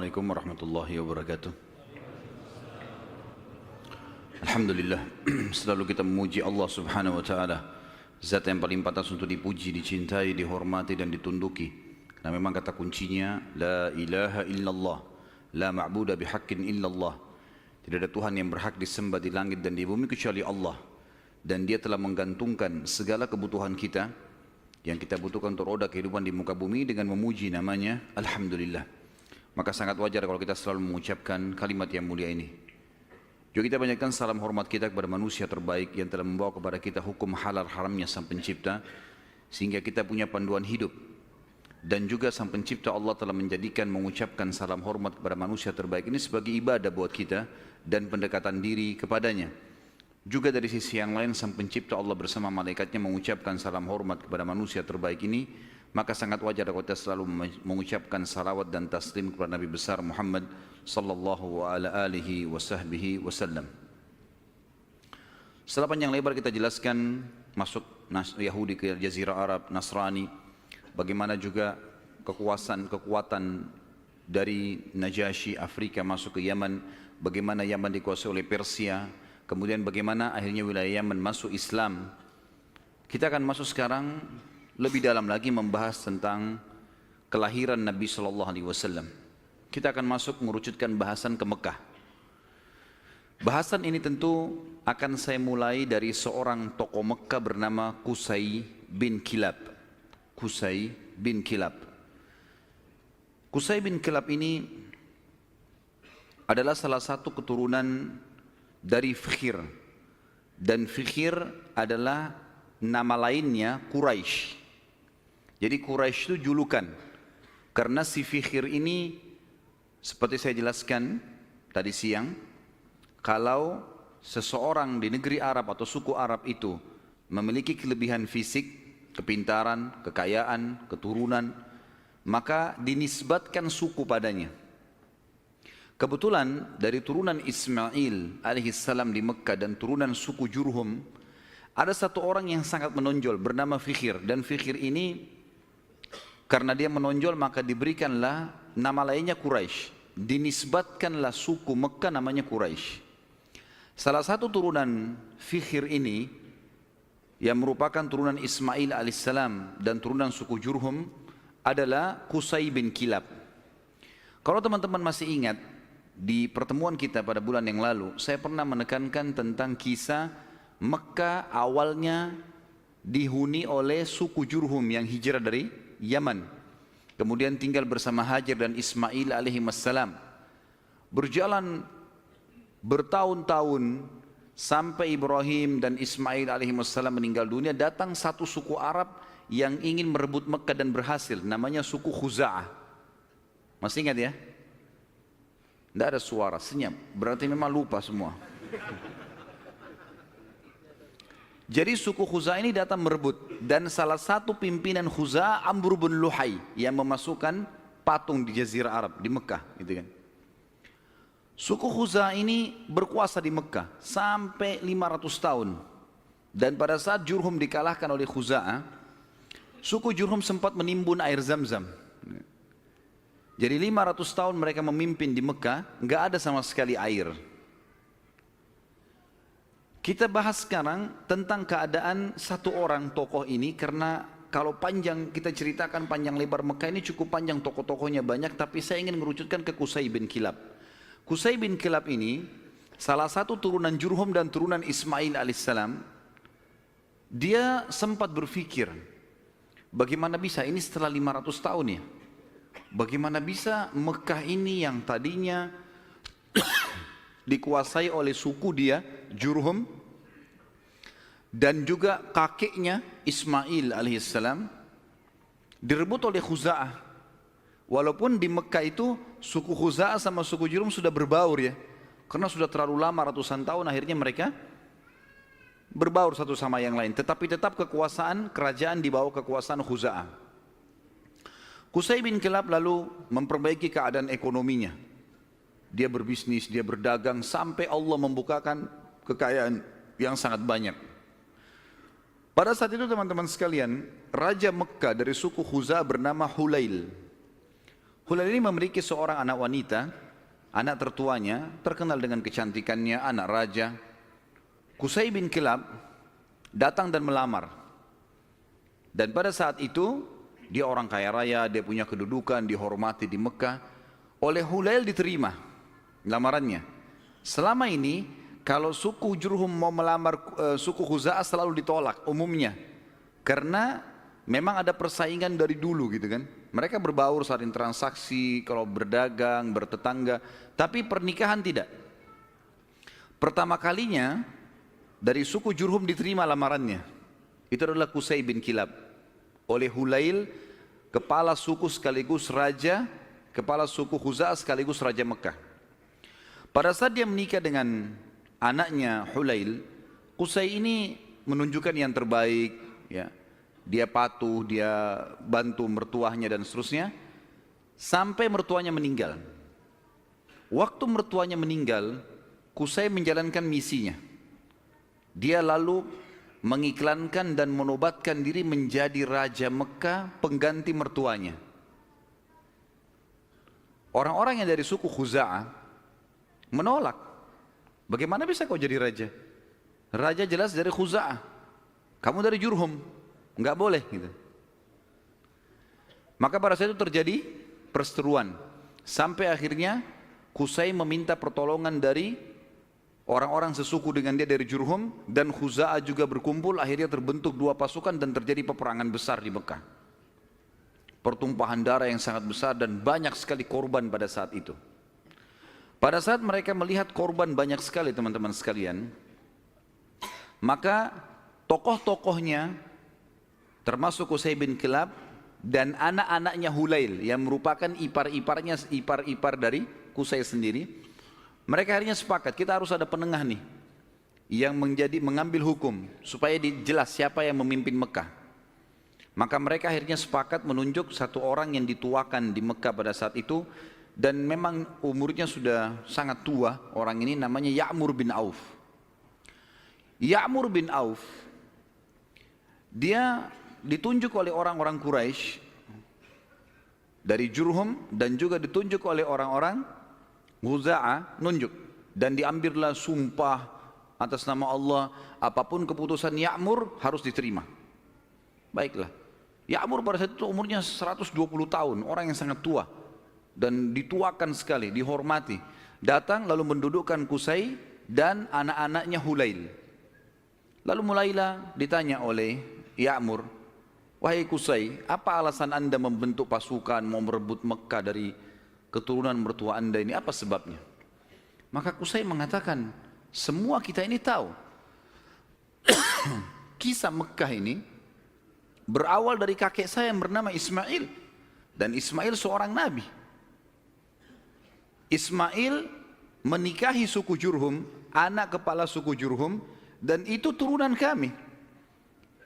Assalamualaikum warahmatullahi wabarakatuh. Alhamdulillah, selalu kita memuji Allah subhanahu wa ta'ala, zat yang paling pantas untuk dipuji, dicintai, dihormati dan ditunduki. Karena memang kata kuncinya, La ilaha illallah, La ma'buda bihaqqin illallah. Tidak ada Tuhan yang berhak disembah di langit dan di bumi kecuali Allah. Dan Dia telah menggantungkan segala kebutuhan kita yang kita butuhkan untuk roda kehidupan di muka bumi dengan memuji namanya Alhamdulillah. Maka sangat wajar kalau kita selalu mengucapkan kalimat yang mulia ini. Juga kita banyakkan salam hormat kita kepada manusia terbaik yang telah membawa kepada kita hukum halal haramnya Sang Pencipta, sehingga kita punya panduan hidup. Dan juga Sang Pencipta Allah telah menjadikan mengucapkan salam hormat kepada manusia terbaik ini sebagai ibadah buat kita dan pendekatan diri kepadanya. Juga dari sisi yang lain Sang Pencipta Allah bersama malaikatnya mengucapkan salam hormat kepada manusia terbaik ini, maka sangat wajar kalau kita selalu mengucapkan salawat dan taslim kepada Nabi besar Muhammad sallallahu alaihi wasallam. Setelah panjang lebar kita jelaskan masuk Yahudi ke Jazirah Arab, Nasrani, bagaimana juga kekuatan dari Najasyi Afrika masuk ke Yaman, bagaimana Yaman dikuasai oleh Persia, kemudian bagaimana akhirnya wilayah Yaman masuk Islam. Kita akan masuk sekarang lebih dalam lagi membahas tentang kelahiran Nabi Sallallahu Alaihi Wasallam. Kita akan masuk merucutkan bahasan ke Mekah. Bahasan ini tentu akan saya mulai dari seorang tokoh Mekah bernama Qusay bin Kilab. Qusay bin Kilab. Qusay bin Kilab ini adalah salah satu keturunan dari Fikhir. Dan Fikhir adalah nama lainnya Quraisy. Jadi Quraisy itu julukan, karena si Fikhir ini seperti saya jelaskan tadi siang, kalau seseorang di negeri Arab atau suku Arab itu memiliki kelebihan fisik, kepintaran, kekayaan, keturunan, maka dinisbatkan suku padanya. Kebetulan dari turunan Ismail alaihissalam di Mekah dan turunan suku Jurhum, ada satu orang yang sangat menonjol bernama Fikhir, dan Fikhir ini karena dia menonjol maka diberikanlah nama lainnya Quraisy. Dinisbatkanlah suku Mekah namanya Quraisy. Salah satu turunan Fikhir ini yang merupakan turunan Ismail alaihissalam dan turunan suku Jurhum adalah Qusay bin Kilab. Kalau teman-teman masih ingat, di pertemuan kita pada bulan yang lalu saya pernah menekankan tentang kisah Mekah awalnya dihuni oleh suku Jurhum yang hijrah dari Yaman, kemudian tinggal bersama Hajar dan Ismail alaihi wassalam. Berjalan bertahun-tahun sampai Ibrahim dan Ismail alaihi wassalam meninggal dunia, datang satu suku Arab yang ingin merebut Mekah dan berhasil, namanya suku Khuza'ah. Masih ingat ya? Tidak ada suara, senyap, berarti memang lupa semua. Jadi suku Khuza'ah ini datang merebut, dan salah satu pimpinan Khuza'ah Amr bin Luhai yang memasukkan patung di Jazirah Arab di Mekah, gitu kan. Suku Khuza'ah ini berkuasa di Mekah sampai 500 tahun. Dan pada saat Jurhum dikalahkan oleh Khuza'ah, suku Jurhum sempat menimbun air Zam-Zam. Jadi 500 tahun mereka memimpin di Mekah, nggak ada sama sekali air. Kita bahas sekarang tentang keadaan satu orang tokoh ini, karena kalau panjang kita ceritakan panjang lebar Mekah ini cukup panjang, tokoh-tokohnya banyak, tapi saya ingin merucutkan ke Qusay bin Kilab. Qusay bin Kilab ini salah satu turunan Jurhum dan turunan Ismail alaihissalam. Dia sempat berpikir, bagaimana bisa ini setelah 500 tahun ya, bagaimana bisa Mekah ini yang tadinya dikuasai oleh suku dia Jurhum dan juga kakeknya Ismail alaihissalam direbut oleh Khuza'ah. Walaupun di Mekah itu suku Khuza'ah sama suku Jurhum sudah berbaur ya, karena sudah terlalu lama ratusan tahun, akhirnya mereka berbaur satu sama yang lain, tetapi tetap kekuasaan kerajaan di bawah kekuasaan Khuza'ah. Qusay bin Kilab lalu memperbaiki keadaan ekonominya. Dia berbisnis, dia berdagang sampai Allah membukakan kekayaan yang sangat banyak. Pada saat itu teman-teman sekalian, Raja Mekah dari suku Khuza'ah bernama Hulail. Hulail ini memiliki seorang anak wanita, anak tertuanya, terkenal dengan kecantikannya, anak raja. Qusay bin Kilab datang dan melamar. Dan pada saat itu, dia orang kaya raya, dia punya kedudukan, dihormati di Mekah. Oleh Hulail diterima lamarannya. Selama ini, kalau suku Jurhum mau melamar suku Khuza'ah selalu ditolak umumnya. Karena memang ada persaingan dari dulu gitu kan. Mereka berbaur saling transaksi, kalau berdagang, bertetangga. Tapi pernikahan tidak. Pertama kalinya dari suku Jurhum diterima lamarannya. Itu adalah Qusay bin Kilab. Oleh Hulail, kepala suku sekaligus raja, kepala suku Khuza'ah sekaligus raja Mekah. Pada saat dia menikah dengan anaknya Hulail, Qusay ini menunjukkan yang terbaik, ya. Dia patuh, dia bantu mertuanya dan seterusnya, sampai mertuanya meninggal. Waktu mertuanya meninggal, Qusay menjalankan misinya. Dia lalu mengiklankan dan menobatkan diri menjadi raja Mekah pengganti mertuanya. Orang-orang yang dari suku Khuza'ah menolak. Bagaimana bisa kau jadi raja? Raja jelas dari Khuza'ah. Kamu dari Jurhum. Enggak boleh gitu. Maka pada saat itu terjadi perseteruan. Sampai akhirnya Qusay meminta pertolongan dari orang-orang sesuku dengan dia dari Jurhum. Dan Khuza'ah juga berkumpul. Akhirnya terbentuk dua pasukan dan terjadi peperangan besar di Mekah. Pertumpahan darah yang sangat besar dan banyak sekali korban pada saat itu. Pada saat mereka melihat korban banyak sekali teman-teman sekalian, maka tokoh-tokohnya termasuk Qusay bin Kilab dan anak-anaknya Hulail yang merupakan ipar-ipar dari Qusay sendiri, mereka akhirnya sepakat kita harus ada penengah nih yang mengambil hukum supaya jelas siapa yang memimpin Mekah. Maka mereka akhirnya sepakat menunjuk satu orang yang dituakan di Mekah pada saat itu. Dan memang umurnya sudah sangat tua, orang ini namanya Ya'mur bin Auf. Ya'mur bin Auf, dia ditunjuk oleh orang-orang Quraisy dari Jurhum dan juga ditunjuk oleh orang-orang Khuza'ah, nunjuk. Dan diambillah sumpah atas nama Allah, apapun keputusan Ya'mur harus diterima. Baiklah, Ya'mur pada saat itu umurnya 120 tahun, orang yang sangat tua. Dan dituakan sekali, dihormati. Datang lalu mendudukkan Qusay dan anak-anaknya Hulail. Lalu mulailah ditanya oleh Ya'mur, wahai Qusay, apa alasan anda membentuk pasukan mau merebut Mekah dari keturunan mertua anda ini, apa sebabnya? Maka Qusay mengatakan, semua kita ini tahu kisah Mekah ini berawal dari kakek saya yang bernama Ismail. Dan Ismail seorang nabi. Ismail menikahi suku Jurhum, anak kepala suku Jurhum, dan itu turunan kami.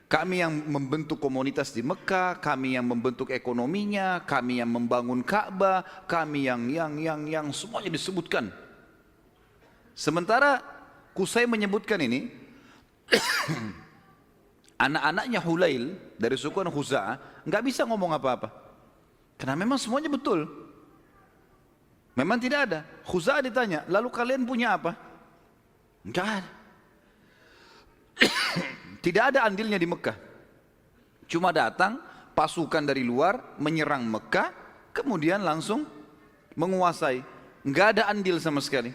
Kami yang membentuk komunitas di Mekah, kami yang membentuk ekonominya, kami yang membangun Ka'bah, kami yang semuanya disebutkan. Sementara Qusay menyebutkan ini, anak-anaknya Hulail dari suku Khuza'ah nggak bisa ngomong apa-apa, karena memang semuanya betul. Memang tidak ada. Khuza'ah ditanya, lalu kalian punya apa? Enggak ada. Tidak ada andilnya di Mekah. Cuma datang pasukan dari luar menyerang Mekah, kemudian langsung menguasai. Enggak ada andil sama sekali.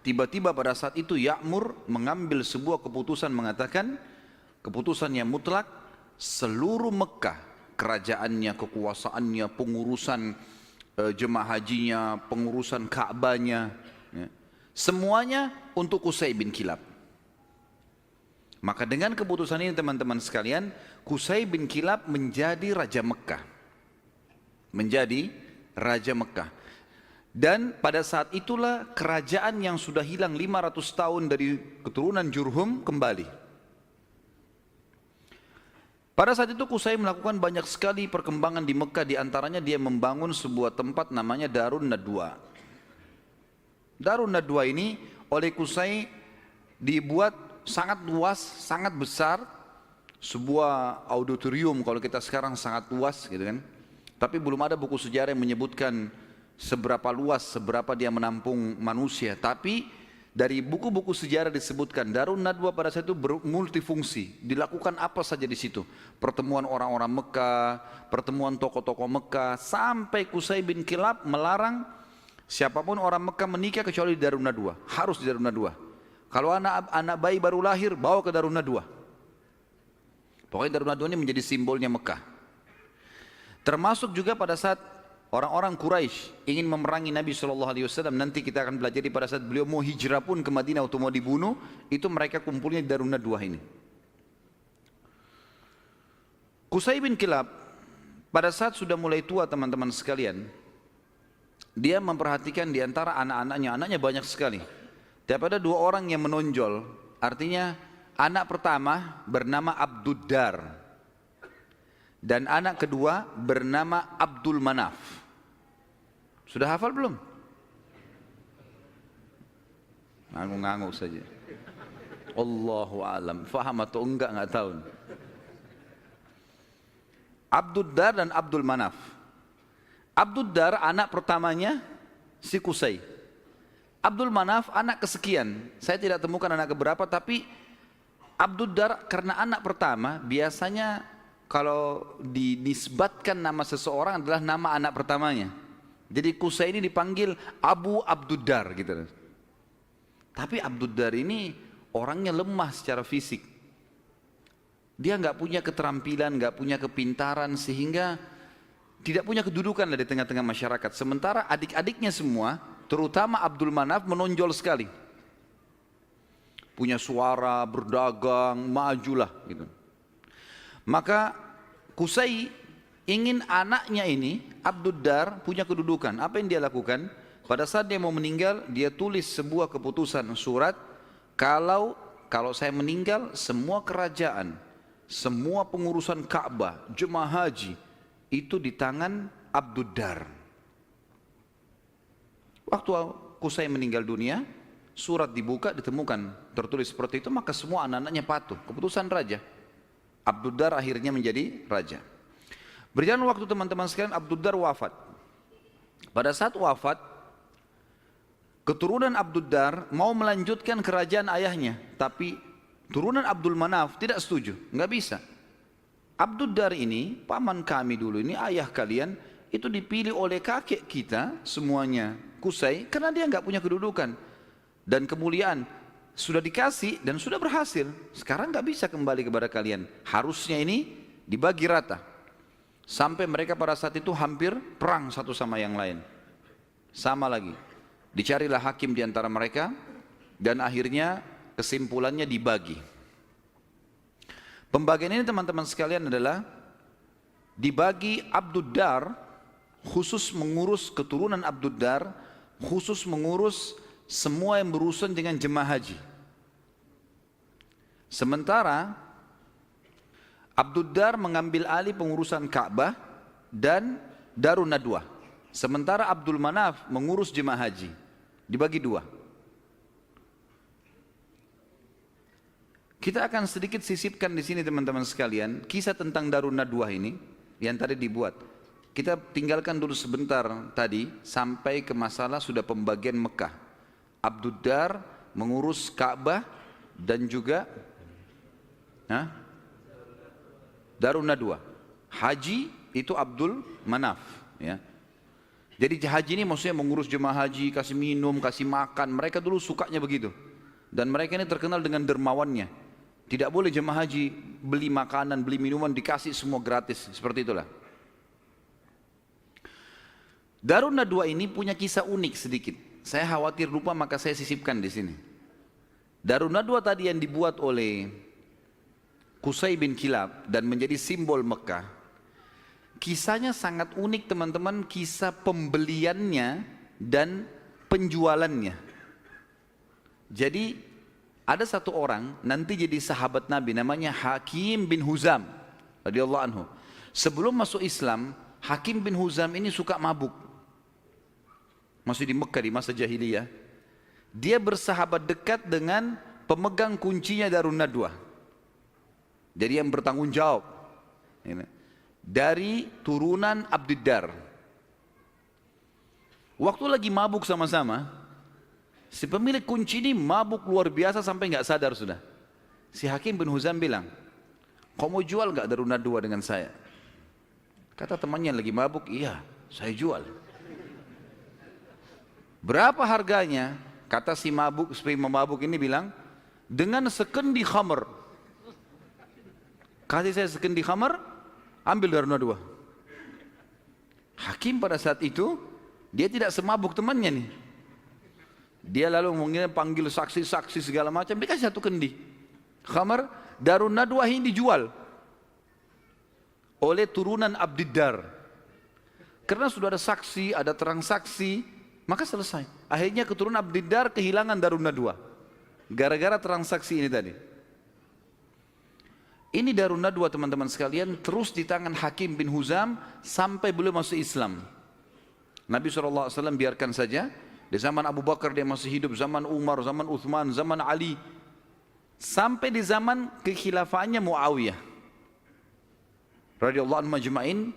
Tiba-tiba pada saat itu Ya'mur mengambil sebuah keputusan, mengatakan keputusan yang mutlak, seluruh Mekah, kerajaannya, kekuasaannya, pengurusan jemaah hajinya, pengurusan Ka'bahnya, ya, semuanya untuk Qusay bin Kilab. Maka dengan keputusan ini teman-teman sekalian, Qusay bin Kilab menjadi Raja Mekah. Menjadi Raja Mekah. Dan pada saat itulah kerajaan yang sudah hilang 500 tahun dari keturunan Jurhum kembali. Pada saat itu Qusay melakukan banyak sekali perkembangan di Mekah, diantaranya dia membangun sebuah tempat namanya Darun Nadwa. Darun Nadwa ini oleh Qusay dibuat sangat luas, sangat besar, sebuah auditorium kalau kita sekarang sangat luas gitu kan. Tapi belum ada buku sejarah yang menyebutkan seberapa luas, seberapa dia menampung manusia. Tapi dari buku-buku sejarah disebutkan Darun Nadwa pada saat itu multifungsi. Dilakukan apa saja di situ. Pertemuan orang-orang Mekah, pertemuan tokoh-tokoh Mekah, sampai Qusay bin Kilab melarang siapapun orang Mekah menikah kecuali di Darun Nadwa. Harus di Darun Nadwa. Kalau anak bayi baru lahir, bawa ke Darun Nadwa. Pokoknya Darun Nadwa ini menjadi simbolnya Mekah. Termasuk juga pada saat orang-orang Quraisy ingin memerangi Nabi SAW, nanti kita akan belajar pada saat beliau mau hijrah pun ke Madinah atau mau dibunuh, itu mereka kumpulnya di Darun Nadwa ini. Qusay bin Kilab pada saat sudah mulai tua teman-teman sekalian, dia memperhatikan di antara anaknya banyak sekali. Tapi ada dua orang yang menonjol, artinya anak pertama bernama Abduddar. Dan anak kedua bernama Abdul Manaf. Sudah hafal belum? Ngangguk-ngangguk saja. Allahu a'lam. Faham atau enggak tahu. Abduddar dan Abdul Manaf. Abduddar anak pertamanya si Qusay. Abdul Manaf anak kesekian. Saya tidak temukan anak keberapa, tapi Abduddar karena anak pertama biasanya kalau dinisbatkan nama seseorang adalah nama anak pertamanya. Jadi Qusay ini dipanggil Abu Abduddar gitu. Tapi Abduddar ini orangnya lemah secara fisik. Dia nggak punya keterampilan, nggak punya kepintaran, sehingga tidak punya kedudukan di tengah-tengah masyarakat. Sementara adik-adiknya semua, terutama Abdul Manaf, menonjol sekali. Punya suara, berdagang, majulah gitu. Maka Qusay ingin anaknya ini, Abduddar, punya kedudukan. Apa yang dia lakukan? Pada saat dia mau meninggal, dia tulis sebuah keputusan surat, kalau saya meninggal, semua kerajaan, semua pengurusan Ka'bah, jemaah haji, itu di tangan Abduddar. Waktu Qusay meninggal dunia, surat dibuka, ditemukan tertulis seperti itu, maka semua anak-anaknya patuh. Keputusan raja. Abduddar akhirnya menjadi raja. Berjalan waktu teman-teman sekalian, Abduddar wafat. Pada saat wafat, keturunan Abduddar mau melanjutkan kerajaan ayahnya, tapi turunan Abdul Manaf tidak setuju, nggak bisa. Abduddar ini, paman kami dulu ini, ayah kalian, itu dipilih oleh kakek kita semuanya, Qusay, karena dia nggak punya kedudukan dan kemuliaan. Sudah dikasih dan sudah berhasil. Sekarang nggak bisa kembali kepada kalian. Harusnya ini dibagi rata. Sampai mereka pada saat itu hampir perang satu sama yang lain. Sama lagi. Dicarilah hakim di antara mereka dan akhirnya kesimpulannya dibagi. Pembagian ini teman-teman sekalian adalah dibagi Abduddar khusus mengurus keturunan Abduddar, khusus mengurus semua yang berurusan dengan jemaah haji. Sementara Abduddar mengambil alih pengurusan Ka'bah dan Darun Nadwa. Sementara Abdul Manaf mengurus jemaah haji. Dibagi dua. Kita akan sedikit sisipkan di sini teman-teman sekalian kisah tentang Darun Nadwa ini yang tadi dibuat. Kita tinggalkan dulu sebentar tadi sampai ke masalah sudah pembagian Mekah. Abduddar mengurus Ka'bah dan juga Darun Nadwa. Haji itu Abdul Manaf, ya. Jadi haji ini maksudnya mengurus jemaah haji, kasih minum, kasih makan. Mereka dulu sukanya begitu. Dan mereka ini terkenal dengan dermawannya. Tidak boleh jemaah haji beli makanan, beli minuman, dikasih semua gratis. Seperti itulah. Darun Nadwa ini punya kisah unik sedikit. Saya khawatir lupa, maka saya sisipkan di sini. Darun Nadwa tadi yang dibuat oleh Qusay bin Kilab dan menjadi simbol Mekah. Kisahnya sangat unik teman-teman, kisah pembeliannya dan penjualannya. Jadi ada satu orang nanti jadi sahabat Nabi namanya Hakim bin Huzam radhiyallahu anhu. Sebelum masuk Islam, Hakim bin Huzam ini suka mabuk. Masih di Mekah di masa jahiliyah. Dia bersahabat dekat dengan pemegang kuncinya Darun Nadwa. Jadi yang bertanggung jawab. dari turunan Abdiddar. Waktu lagi mabuk sama-sama, si pemilik kunci ini mabuk luar biasa sampai nggak sadar sudah. Si Hakim bin Huzam bilang, kau mau jual nggak Darun Nadwa dengan saya? Kata temannya lagi mabuk, iya saya jual. Berapa harganya? Kata si mabuk ini bilang, dengan sekendi khamr. Kasih saya sekendi khamr, ambil Darun Nadwa. Hakim pada saat itu, dia tidak semabuk temannya nih. Dia lalu panggil saksi-saksi segala macam, dikasih satu kendi khamr. Darun Nadwa ini dijual oleh turunan Abdiddar. Karena sudah ada saksi, ada terang saksi, maka selesai. Akhirnya keturunan Abdiddar kehilangan Darun Nadwa gara-gara transaksi ini tadi. Ini Darun Nadwa teman-teman sekalian terus di tangan Hakim bin Huzam sampai beliau masuk Islam. Nabi SAW biarkan saja. Di zaman Abu Bakar dia masih hidup, zaman Umar, zaman Uthman, zaman Ali, sampai di zaman kekhilafaannya Muawiyah radhiyallahu anhu majma'in,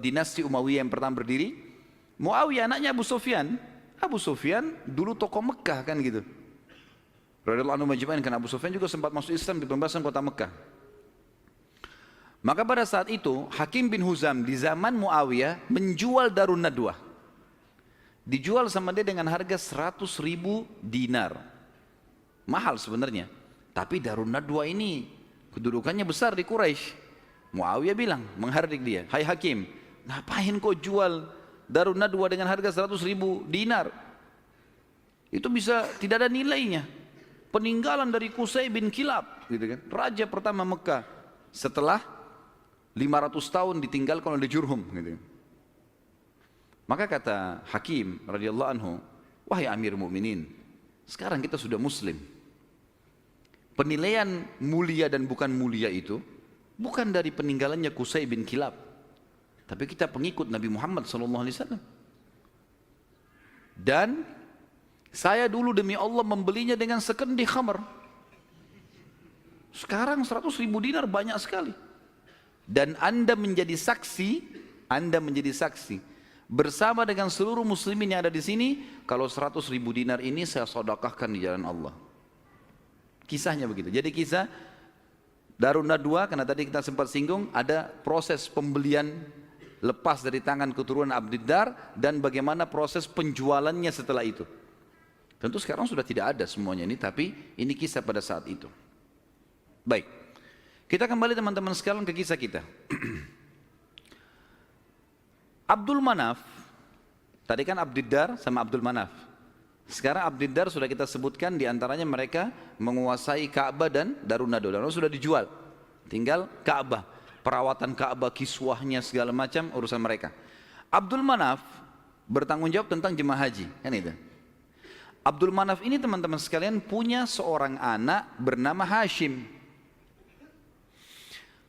dinasti Umayyah yang pertama berdiri. Muawiyah anaknya Abu Sufyan. Abu Sufyan dulu tokoh Mekah kan gitu, radhiyallahu anhu majma'in, kan Abu Sufyan juga sempat masuk Islam di pembebasan kota Mekah. Maka pada saat itu Hakim bin Huzam di zaman Muawiyah menjual Darun Nadwa. Dijual sama dia dengan harga 100.000 dinar. Mahal sebenarnya. Tapi Darun Nadwa ini kedudukannya besar di Quraisy. Muawiyah bilang, menghardik dia, hai Hakim, ngapain kau jual Darun Nadwa dengan harga 100.000 dinar? Itu bisa tidak ada nilainya. Peninggalan dari Qusay bin Kilab, gitu kan? Raja pertama Mekah setelah 500 tahun ditinggalkan oleh Jurhum, gitu. Maka kata Hakim radhiyallahu anhu, wahai Amir Mukminin, sekarang kita sudah Muslim. Penilaian mulia dan bukan mulia itu bukan dari peninggalannya Qusay bin Kilab, tapi kita pengikut Nabi Muhammad SAW. Dan saya dulu demi Allah membelinya dengan sekendi khamr. Sekarang 100.000 dinar banyak sekali. Dan Anda menjadi saksi bersama dengan seluruh muslimin yang ada di sini, kalau 100.000 dinar ini saya sedekahkan di jalan Allah. Kisahnya begitu. Jadi kisah Darun Nadwa, karena tadi kita sempat singgung, ada proses pembelian lepas dari tangan keturunan Abdiddar dan bagaimana proses penjualannya setelah itu. Tentu sekarang sudah tidak ada semuanya ini, tapi ini kisah pada saat itu. Baik, kita kembali teman-teman sekalian ke kisah kita. Abdul Manaf, tadi kan Abdiddar sama Abdul Manaf. Sekarang Abdiddar sudah kita sebutkan, diantaranya mereka menguasai Ka'bah dan Darun Nadwa. Dan sudah dijual, tinggal Ka'bah, perawatan Ka'bah, kiswahnya segala macam urusan mereka. Abdul Manaf bertanggung jawab tentang jemaah haji, kan itu. Abdul Manaf ini teman-teman sekalian punya seorang anak bernama Hashim.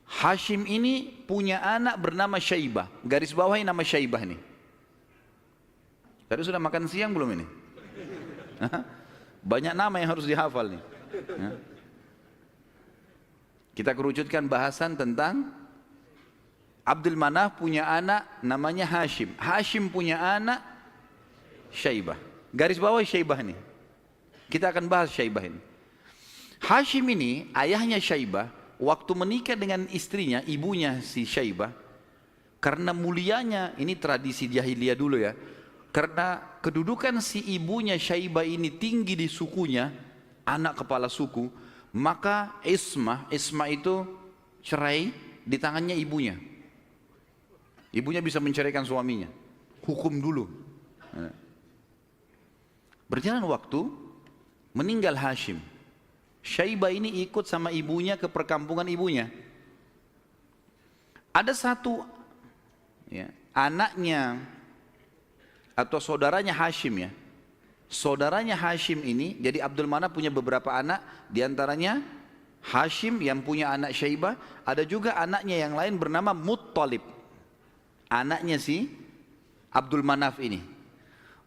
Hashim ini punya anak bernama Syaibah. Garis bawahi nama Syaibah ini. Tadi sudah makan siang belum ini? Banyak nama yang harus dihafal nih. Kita kerucutkan bahasan tentang Abdul Manaf punya anak namanya Hashim. Hashim punya anak Syaibah. Garis bawahi Syaibah ini. Kita akan bahas Syaibah ini. Hashim ini ayahnya Syaibah. Waktu menikah dengan istrinya, ibunya si Syaibah, karena mulianya, ini tradisi jahiliyah dulu ya, karena kedudukan si ibunya Syaibah ini tinggi di sukunya, anak kepala suku, maka ismah itu cerai di tangannya ibunya. Ibunya bisa menceraikan suaminya, hukum dulu. Berjalan waktu, meninggal Hashim. Syaibah ini ikut sama ibunya ke perkampungan ibunya. Ada satu ya, anaknya atau saudaranya Hashim ya. Saudaranya Hashim ini, jadi Abdul Manaf punya beberapa anak, diantaranya Hashim yang punya anak Syaibah, ada juga anaknya yang lain bernama Muttalib. Anaknya si Abdul Manaf ini.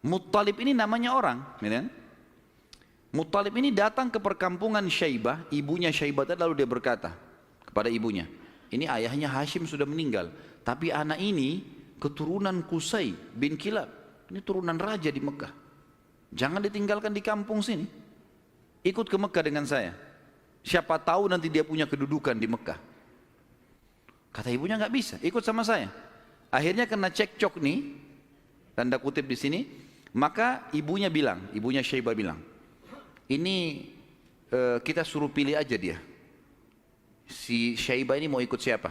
Muttalib ini namanya orang, ya. Muttalib ini datang ke perkampungan Syaibah, ibunya Syaibah, lalu dia berkata kepada ibunya, Ini ayahnya Hashim sudah meninggal, tapi anak ini keturunan Qusay bin Kilab. Ini turunan raja di Mekah. Jangan ditinggalkan di kampung sini. Ikut ke Mekah dengan saya. Siapa tahu nanti dia punya kedudukan di Mekah. Kata ibunya nggak bisa, ikut sama saya. Akhirnya kena cekcok nih, tanda kutip di sini. Maka ibunya Syaibah bilang, ini kita suruh pilih aja dia. Si Syaibah ini mau ikut siapa?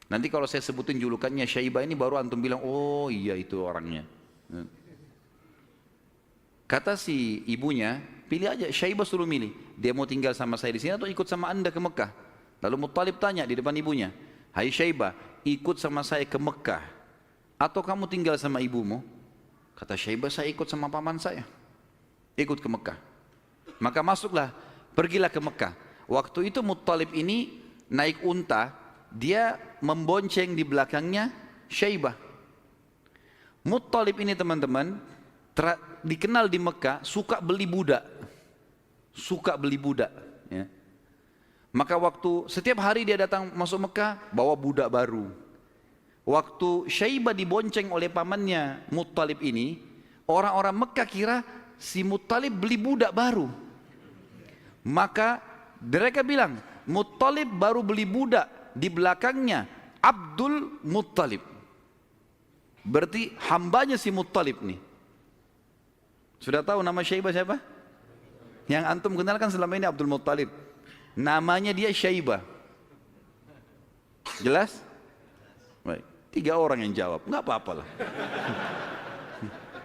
Nanti kalau saya sebutin julukannya Syaibah ini baru antum bilang, oh iya itu orangnya. Kata si ibunya, pilih aja, Syaibah suruh milih. Dia mau tinggal sama saya di sini atau ikut sama anda ke Mekah? Lalu Muttalib tanya di depan ibunya, hai Syaibah, ikut sama saya ke Mekah atau kamu tinggal sama ibumu? Kata Syaibah, saya ikut sama paman saya. Ikut ke Mekah. Maka pergilah ke Mekah. Waktu itu Muttalib ini naik unta, dia membonceng di belakangnya Syaibah. Muttalib ini teman-teman, dikenal di Mekah suka beli budak. Ya. Maka setiap hari dia datang masuk Mekah bawa budak baru. Waktu Syaibah dibonceng oleh pamannya Muttalib ini, orang-orang Mekah kira si Muttalib beli budak baru. Maka mereka bilang, Muttalib baru beli budak, di belakangnya Abdul Muttalib. Berarti hambanya si Muttalib nih. Sudah tahu nama Syaibah siapa? Yang antum kenalkan selama ini Abdul Muttalib. Namanya dia Syaibah. Jelas? Baik. 3 orang yang jawab, nggak apa-apa lah.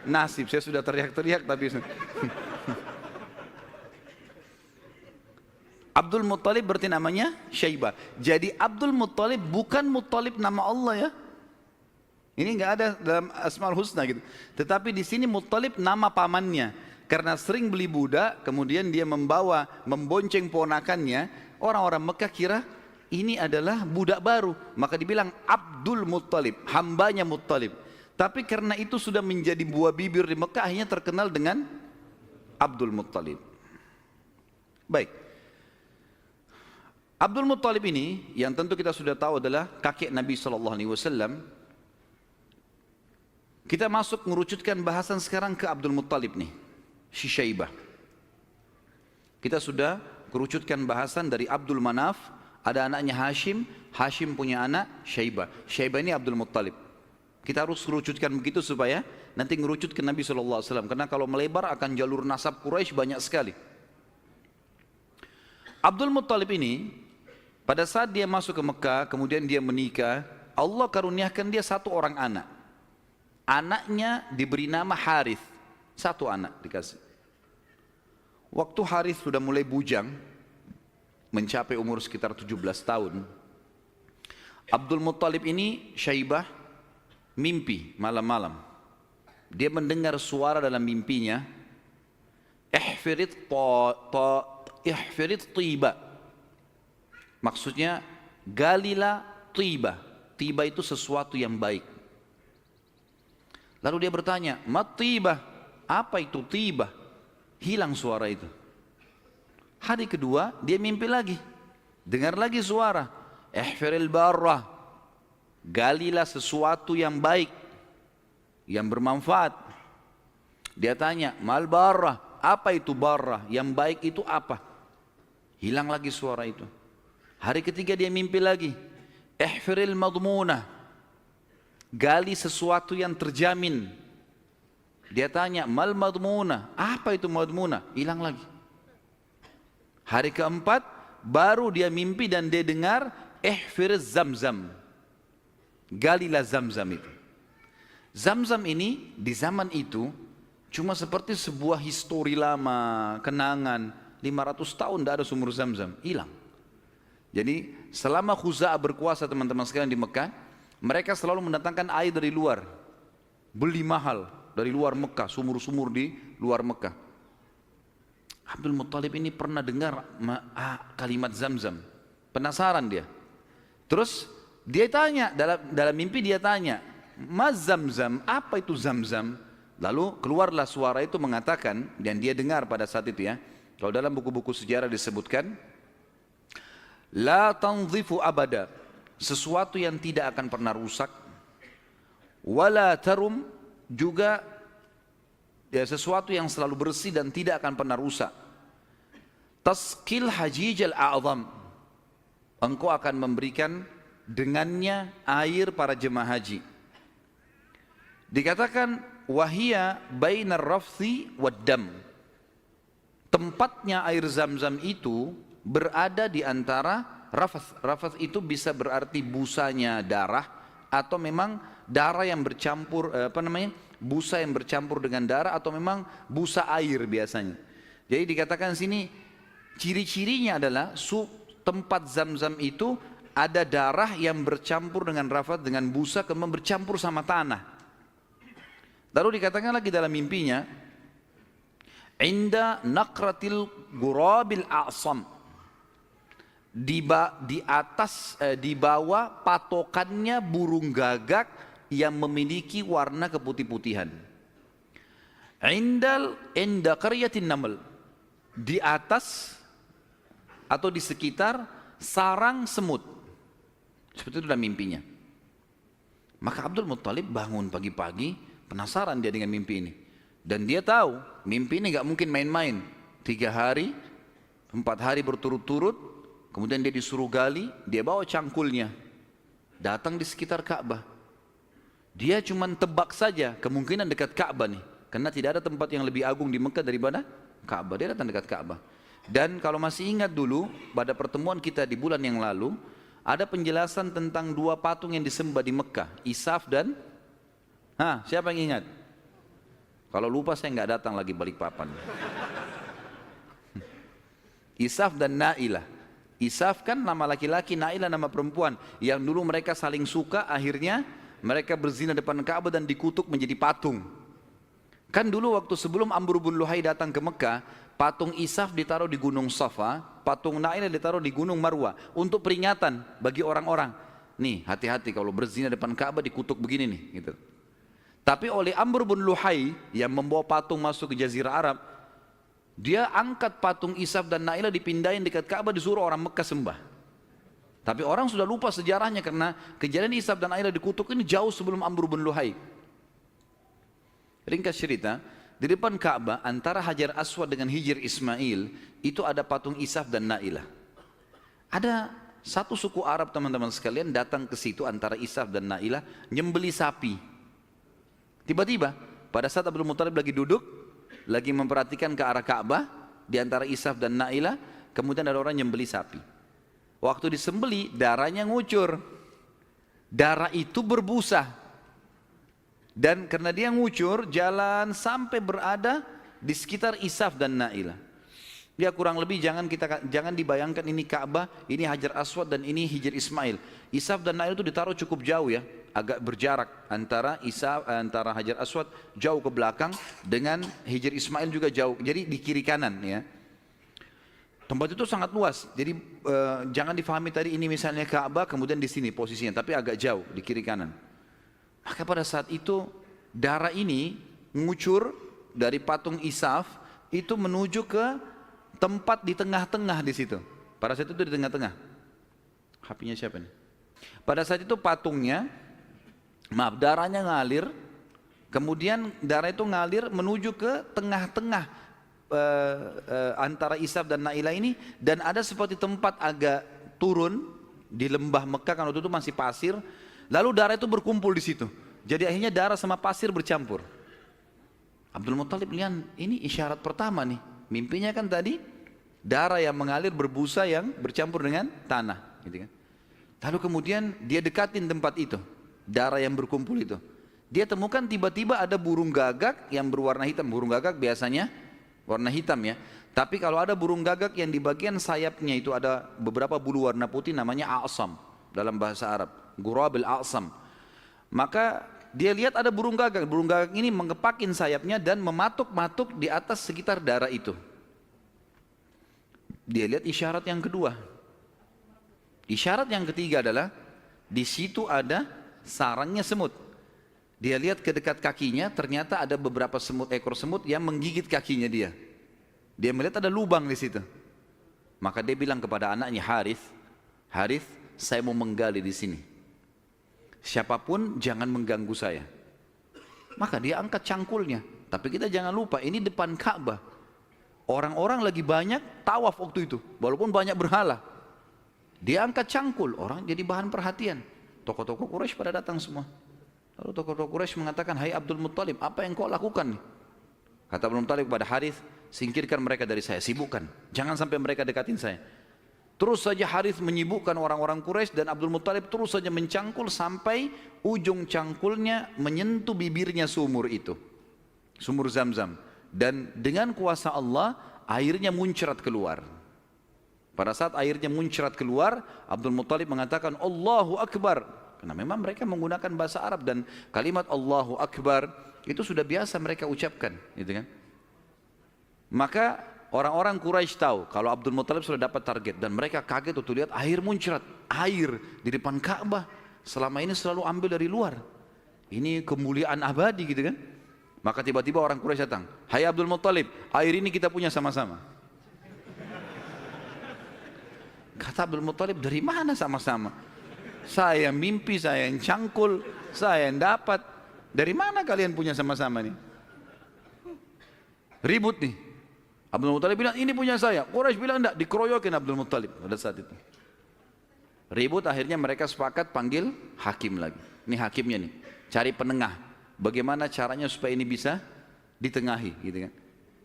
Nasib, saya sudah teriak-teriak tapi Abdul Muttalib berarti namanya Syaibah. Jadi Abdul Muttalib bukan Muttalib nama Allah ya. Ini nggak ada dalam Asmaul Husna gitu. Tetapi di sini Muttalib nama pamannya. Karena sering beli budak, kemudian dia membonceng ponakannya. Orang-orang Mekah kira ini adalah budak baru. Maka dibilang Abdul Muttalib, hambanya Muttalib. Tapi karena itu sudah menjadi buah bibir di Mekah, akhirnya terkenal dengan Abdul Muttalib. Baik. Abdul Muttalib ini yang tentu kita sudah tahu adalah kakek Nabi SAW. Kita masuk mengerucutkan bahasan sekarang ke Abdul Muttalib nih, si Syaibah. Kita sudah kerucutkan bahasan dari Abdul Manaf, ada anaknya Hashim, Hashim punya anak Syaibah. Syaibah ini Abdul Muttalib. Kita harus kerucutkan begitu supaya nanti ngerucut ke Nabi SAW. Karena kalau melebar akan jalur nasab Quraisy banyak sekali. Abdul Muttalib ini pada saat dia masuk ke Mekah, kemudian dia menikah, Allah karuniakan dia 1 orang anak. Anaknya diberi nama Harith, 1 anak dikasih. Waktu Harith sudah mulai bujang, mencapai umur sekitar 17 tahun, Abdul Muttalib ini Syaibah mimpi malam-malam. Dia mendengar suara dalam mimpinya, ihfirit tiba. Maksudnya galilah tiba. Tiba itu sesuatu yang baik. Lalu dia bertanya, mat tiba? Apa itu tiba? Hilang suara itu. Hari kedua dia mimpi lagi. Dengar lagi suara, ihfiril barrah. Galilah sesuatu yang baik, yang bermanfaat. Dia tanya, mal barrah? Apa itu barrah? Yang baik itu apa? Hilang lagi suara itu. Hari ketiga dia mimpi lagi, ihfiril madmunah. Gali sesuatu yang terjamin. Dia tanya, mal madmunah? Apa itu madmunah? Hilang lagi. Hari keempat baru dia mimpi dan dia dengar ihfiriz zamzam. Galilah zamzam itu. Zamzam ini di zaman itu cuma seperti sebuah histori lama, kenangan. 500 tahun tidak ada sumur zamzam, hilang. Jadi selama Khuza'ah berkuasa teman-teman sekalian di Mekah, mereka selalu mendatangkan air dari luar. Beli mahal dari luar Mekah, sumur-sumur di luar Mekah. Abdul Muttalib ini pernah dengar kalimat zamzam. Penasaran dia. Terus dia tanya, dalam mimpi dia tanya, "Mas zamzam, apa itu zamzam?" Lalu keluarlah suara itu mengatakan, dan dia dengar pada saat itu ya. Kalau dalam buku-buku sejarah disebutkan, la tanzifu abada, sesuatu yang tidak akan pernah rusak. Wala tarum, juga ya, sesuatu yang selalu bersih dan tidak akan pernah rusak. Tasqil hajijal a'zam, engkau akan memberikan dengannya air para jemaah haji. Dikatakan wahia bainar rafthi waddam, tempatnya air zam-zam itu berada di antara rafath. Rafath itu bisa berarti busanya darah, atau memang darah yang bercampur, busa yang bercampur dengan darah, atau memang busa air biasanya. Jadi dikatakan sini ciri-cirinya adalah tempat zam-zam itu ada darah yang bercampur dengan rafath, dengan busa, kemudian bercampur sama tanah. Lalu dikatakan lagi dalam mimpinya, inda naqratil gurabil a'sam, di bawah patokannya burung gagak yang memiliki warna keputih-putihan. Inda qaryatin naml, di atas atau di sekitar sarang semut. Seperti itu dalam mimpinya. Maka Abdul Muttalib bangun pagi-pagi, penasaran dia dengan mimpi ini. Dan dia tahu mimpi ini gak mungkin main-main. 3 hari, 4 hari berturut-turut, kemudian dia disuruh gali, dia bawa cangkulnya, datang di sekitar Ka'bah. Dia cuma tebak saja kemungkinan dekat Ka'bah nih, karena tidak ada tempat yang lebih agung di Mekah daripada Ka'bah. Dia datang dekat Ka'bah. Dan kalau masih ingat dulu pada pertemuan kita di bulan yang lalu, ada penjelasan tentang 2 patung yang disembah di Mekah, Isaf dan siapa yang ingat? Kalau lupa saya nggak datang lagi Balikpapan. Isaf dan Nailah. Isaf kan nama laki-laki, Nailah nama perempuan, yang dulu mereka saling suka, akhirnya mereka berzina depan Ka'bah dan dikutuk menjadi patung. Kan dulu waktu sebelum Amr bin Luhai datang ke Mekah, patung Isaf ditaruh di Gunung Safa, patung Nailah ditaruh di Gunung Marwah, untuk peringatan bagi orang-orang. Nih, hati-hati kalau berzina depan Ka'bah dikutuk begini nih, gitu. Tapi oleh Amr bin Luhai yang membawa patung masuk ke Jazirah Arab, dia angkat patung Isaf dan Nailah, dipindahin dekat Ka'bah, disuruh orang Mekah sembah. Tapi orang sudah lupa sejarahnya karena kejadian Isaf dan Nailah dikutuk ini jauh sebelum Amr bin Luhai. Ringkas cerita, di depan Ka'bah antara Hajar Aswad dengan Hijr Ismail itu ada patung Isaf dan Nailah. Ada satu suku Arab teman-teman sekalian datang ke situ antara Isaf dan Nailah nyembeli sapi. Tiba-tiba pada saat Abdul Muttalib lagi duduk, lagi memperhatikan ke arah Ka'bah di antara Isaf dan Nailah, kemudian ada orang nyembeli sapi. Waktu disembeli darahnya ngucur. Darah itu berbusa. Dan karena dia ngucur, jalan sampai berada di sekitar Isaf dan Nailah. Dia kurang lebih jangan dibayangkan ini Ka'bah, ini Hajar Aswad dan ini Hijr Ismail. Isaf dan Nailah itu ditaruh cukup jauh ya, agak berjarak antara Hajar Aswad jauh ke belakang dengan Hijr Ismail juga jauh. Jadi di kiri kanan ya. Tempat itu sangat luas. Jadi jangan difahami tadi ini misalnya Ka'bah kemudian di sini posisinya, tapi agak jauh di kiri kanan. Maka pada saat itu darah ini ngucur dari patung Isaf itu menuju ke tempat di tengah-tengah di situ. Pada saat itu di tengah-tengah. HP-nya siapa nih? Pada saat itu patungnya, darahnya ngalir, kemudian darah itu ngalir menuju ke tengah-tengah antara Isaf dan Nailah ini, dan ada seperti tempat agak turun di lembah Mekah, karena waktu itu masih pasir, lalu darah itu berkumpul di situ. Jadi akhirnya darah sama pasir bercampur. Abdul Muttalib lihat ini isyarat pertama nih. Mimpinya kan tadi darah yang mengalir berbusa yang bercampur dengan tanah, gitu kan. Lalu kemudian dia dekatin tempat itu, darah yang berkumpul itu. Dia temukan tiba-tiba ada burung gagak yang berwarna hitam. Burung gagak biasanya warna hitam ya. Tapi kalau ada burung gagak yang di bagian sayapnya itu ada beberapa bulu warna putih, namanya a'sam dalam bahasa Arab, gurabil a'sam. Maka dia lihat ada burung gagak. Burung gagak ini mengepakin sayapnya dan mematuk-matuk di atas sekitar darah itu. Dia lihat isyarat yang kedua. Isyarat yang ketiga adalah di situ ada sarangnya semut. Dia lihat ke dekat kakinya, ternyata ada beberapa ekor semut yang menggigit kakinya dia. Dia melihat ada lubang di situ. Maka dia bilang kepada anaknya Harith, saya mau menggali di sini. Siapapun jangan mengganggu saya. Maka dia angkat cangkulnya. Tapi kita jangan lupa, ini depan Ka'bah. Orang-orang lagi banyak tawaf waktu itu, walaupun banyak berhala. Dia angkat cangkul, orang jadi bahan perhatian. Tokoh-tokoh Quraisy pada datang semua. Lalu tokoh-tokoh Quraisy mengatakan, hai Abdul Muttalib, apa yang kau lakukan nih? Kata Abdul Muttalib kepada Harith, singkirkan mereka dari saya, sibukkan. Jangan sampai mereka dekatin saya. Terus saja Harith menyibukkan orang-orang Quraisy dan Abdul Muttalib terus saja mencangkul sampai ujung cangkulnya menyentuh bibirnya sumur itu. Sumur Zam-Zam. Dan dengan kuasa Allah, airnya muncrat keluar. Pada saat airnya muncrat keluar, Abdul Muttalib mengatakan, Allahu Akbar. Karena memang mereka menggunakan bahasa Arab dan kalimat Allahu Akbar itu sudah biasa mereka ucapkan. Gitu kan? Maka orang-orang Quraisy tahu kalau Abdul Muttalib sudah dapat target. Dan mereka kaget waktu lihat air muncrat. Air di depan Ka'bah. Selama ini selalu ambil dari luar. Ini kemuliaan abadi gitu kan. Maka tiba-tiba orang Quraisy datang, hai Abdul Muttalib, air ini kita punya sama-sama. Kata Abdul Muttalib, dari mana sama-sama? Saya mimpi, saya yang cangkul, saya yang dapat. Dari mana kalian punya sama-sama nih? Ribut nih. Abdul Muttalib bilang, ini punya saya. Quraisy bilang enggak, dikeroyokin Abdul Muttalib pada saat itu. Ribut, akhirnya mereka sepakat panggil hakim lagi. Ini hakimnya nih, cari penengah. Bagaimana caranya supaya ini bisa ditengahi, gitu kan?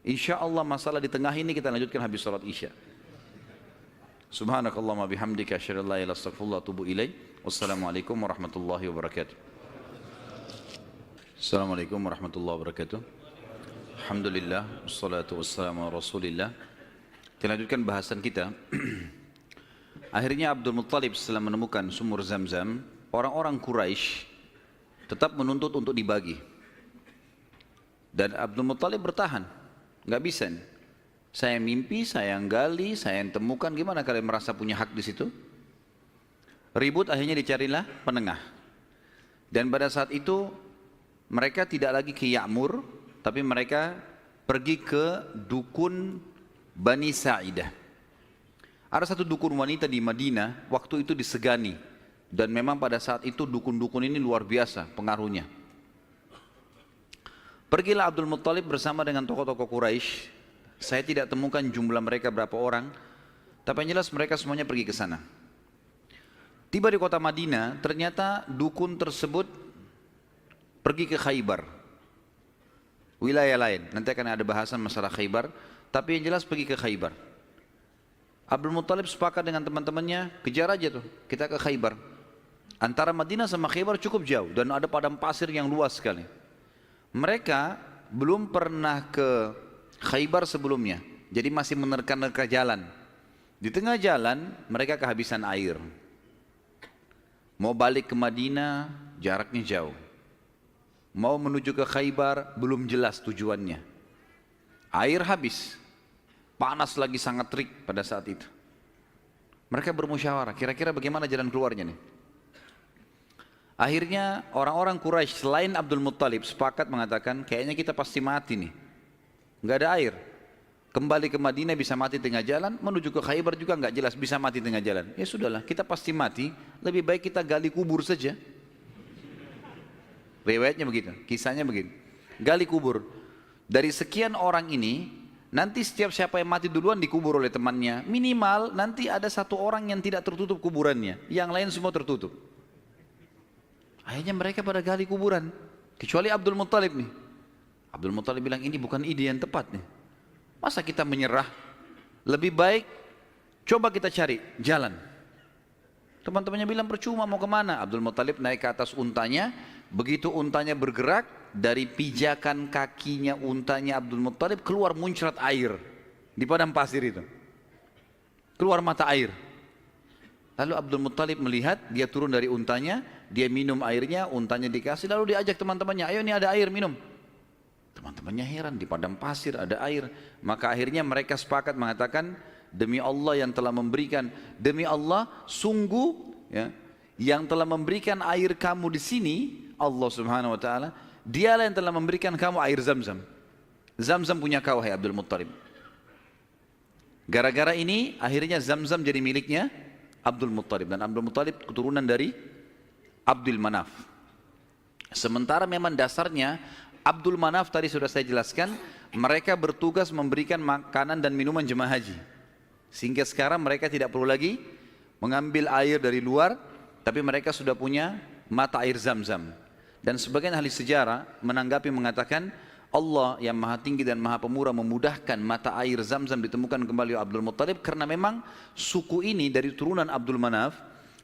Insya Allah masalah ditengahi ini kita lanjutkan habis salat Isya. Subhanakallahumma bihamdika asyhadu an la ilaha illa anta astaghfiruka wa atubu ilaik. Wassalamualaikum warahmatullahi wabarakatuh. Assalamualaikum warahmatullahi wabarakatuh. Alhamdulillah, wassalatu wassalamu ala Rasulillah. Kita lanjutkan bahasan kita. Akhirnya Abdul Muttalib setelah menemukan sumur Zam-Zam, orang-orang Quraisy tetap menuntut untuk dibagi. Dan Abdul Muttalib bertahan. Nggak bisa nih. Saya mimpi, saya yang gali, saya yang temukan. Gimana kalian merasa punya hak di situ? Ribut, akhirnya dicarilah penengah. Dan pada saat itu mereka tidak lagi ke Ya'mur, tapi mereka pergi ke dukun Bani Sa'idah. Ada satu dukun wanita di Madinah, waktu itu disegani. Dan memang pada saat itu dukun-dukun ini luar biasa pengaruhnya. Pergilah Abdul Muttalib bersama dengan tokoh-tokoh Quraisy. Saya tidak temukan jumlah mereka berapa orang, tapi yang jelas mereka semuanya pergi ke sana. Tiba di kota Madinah, ternyata dukun tersebut pergi ke Khaybar. Wilayah lain, nanti akan ada bahasan masalah Khaybar, tapi yang jelas pergi ke Khaybar. Abdul Muttalib sepakat dengan teman-temannya, kejar aja tuh, kita ke Khaybar. Antara Madinah sama Khaybar cukup jauh dan ada padang pasir yang luas sekali. Mereka belum pernah ke Khaybar sebelumnya, jadi masih menerka-nerka jalan. Di tengah jalan mereka kehabisan air. Mau balik ke Madinah jaraknya jauh. Mau menuju ke Khaybar belum jelas tujuannya. Air habis. Panas lagi sangat terik pada saat itu. Mereka bermusyawarah, kira-kira bagaimana jalan keluarnya nih? Akhirnya orang-orang Quraisy selain Abdul Muttalib sepakat mengatakan, kayaknya kita pasti mati nih. Nggak ada air. Kembali ke Madinah bisa mati tengah jalan, menuju ke Khaybar juga nggak jelas bisa mati tengah jalan. Ya sudahlah, kita pasti mati, lebih baik kita gali kubur saja. Riwayatnya begitu, kisahnya begitu. Gali kubur. Dari sekian orang ini, nanti setiap siapa yang mati duluan dikubur oleh temannya. Minimal nanti ada satu orang yang tidak tertutup kuburannya, yang lain semua tertutup. Akhirnya mereka pada gali kuburan, kecuali Abdul Muttalib nih. Abdul Muttalib bilang ini bukan ide yang tepat nih. Masa kita menyerah? Lebih baik coba kita cari jalan. Teman-temannya bilang percuma mau kemana? Abdul Muttalib naik ke atas untanya. Begitu untanya bergerak, dari pijakan kakinya untanya Abdul Muttalib keluar muncrat air di padang pasir itu. Keluar mata air. Lalu Abdul Muttalib melihat, dia turun dari untanya, dia minum airnya, untanya dikasih, lalu diajak teman-temannya, ayo ini ada air, minum. Teman-temannya heran, di padang pasir ada air. Maka akhirnya mereka sepakat mengatakan, demi Allah yang telah memberikan, demi Allah sungguh ya, yang telah memberikan air kamu di sini, Allah Subhanahu wa taala, dialah yang telah memberikan kamu air Zam-Zam. Zam-Zam punya kau, hai Abdul Muttalib. Gara-gara ini akhirnya Zam-Zam jadi miliknya Abdul Muttalib. Dan Abdul Muttalib keturunan dari Abdul Manaf. Sementara memang dasarnya Abdul Manaf tadi sudah saya jelaskan, mereka bertugas memberikan makanan dan minuman jemaah haji. Sehingga sekarang mereka tidak perlu lagi mengambil air dari luar, tapi mereka sudah punya mata air Zam-Zam. Dan sebagian ahli sejarah menanggapi mengatakan, Allah yang maha tinggi dan maha pemurah memudahkan mata air Zam-Zam ditemukan kembali oleh Abdul Muttalib, karena memang suku ini dari turunan Abdul Manaf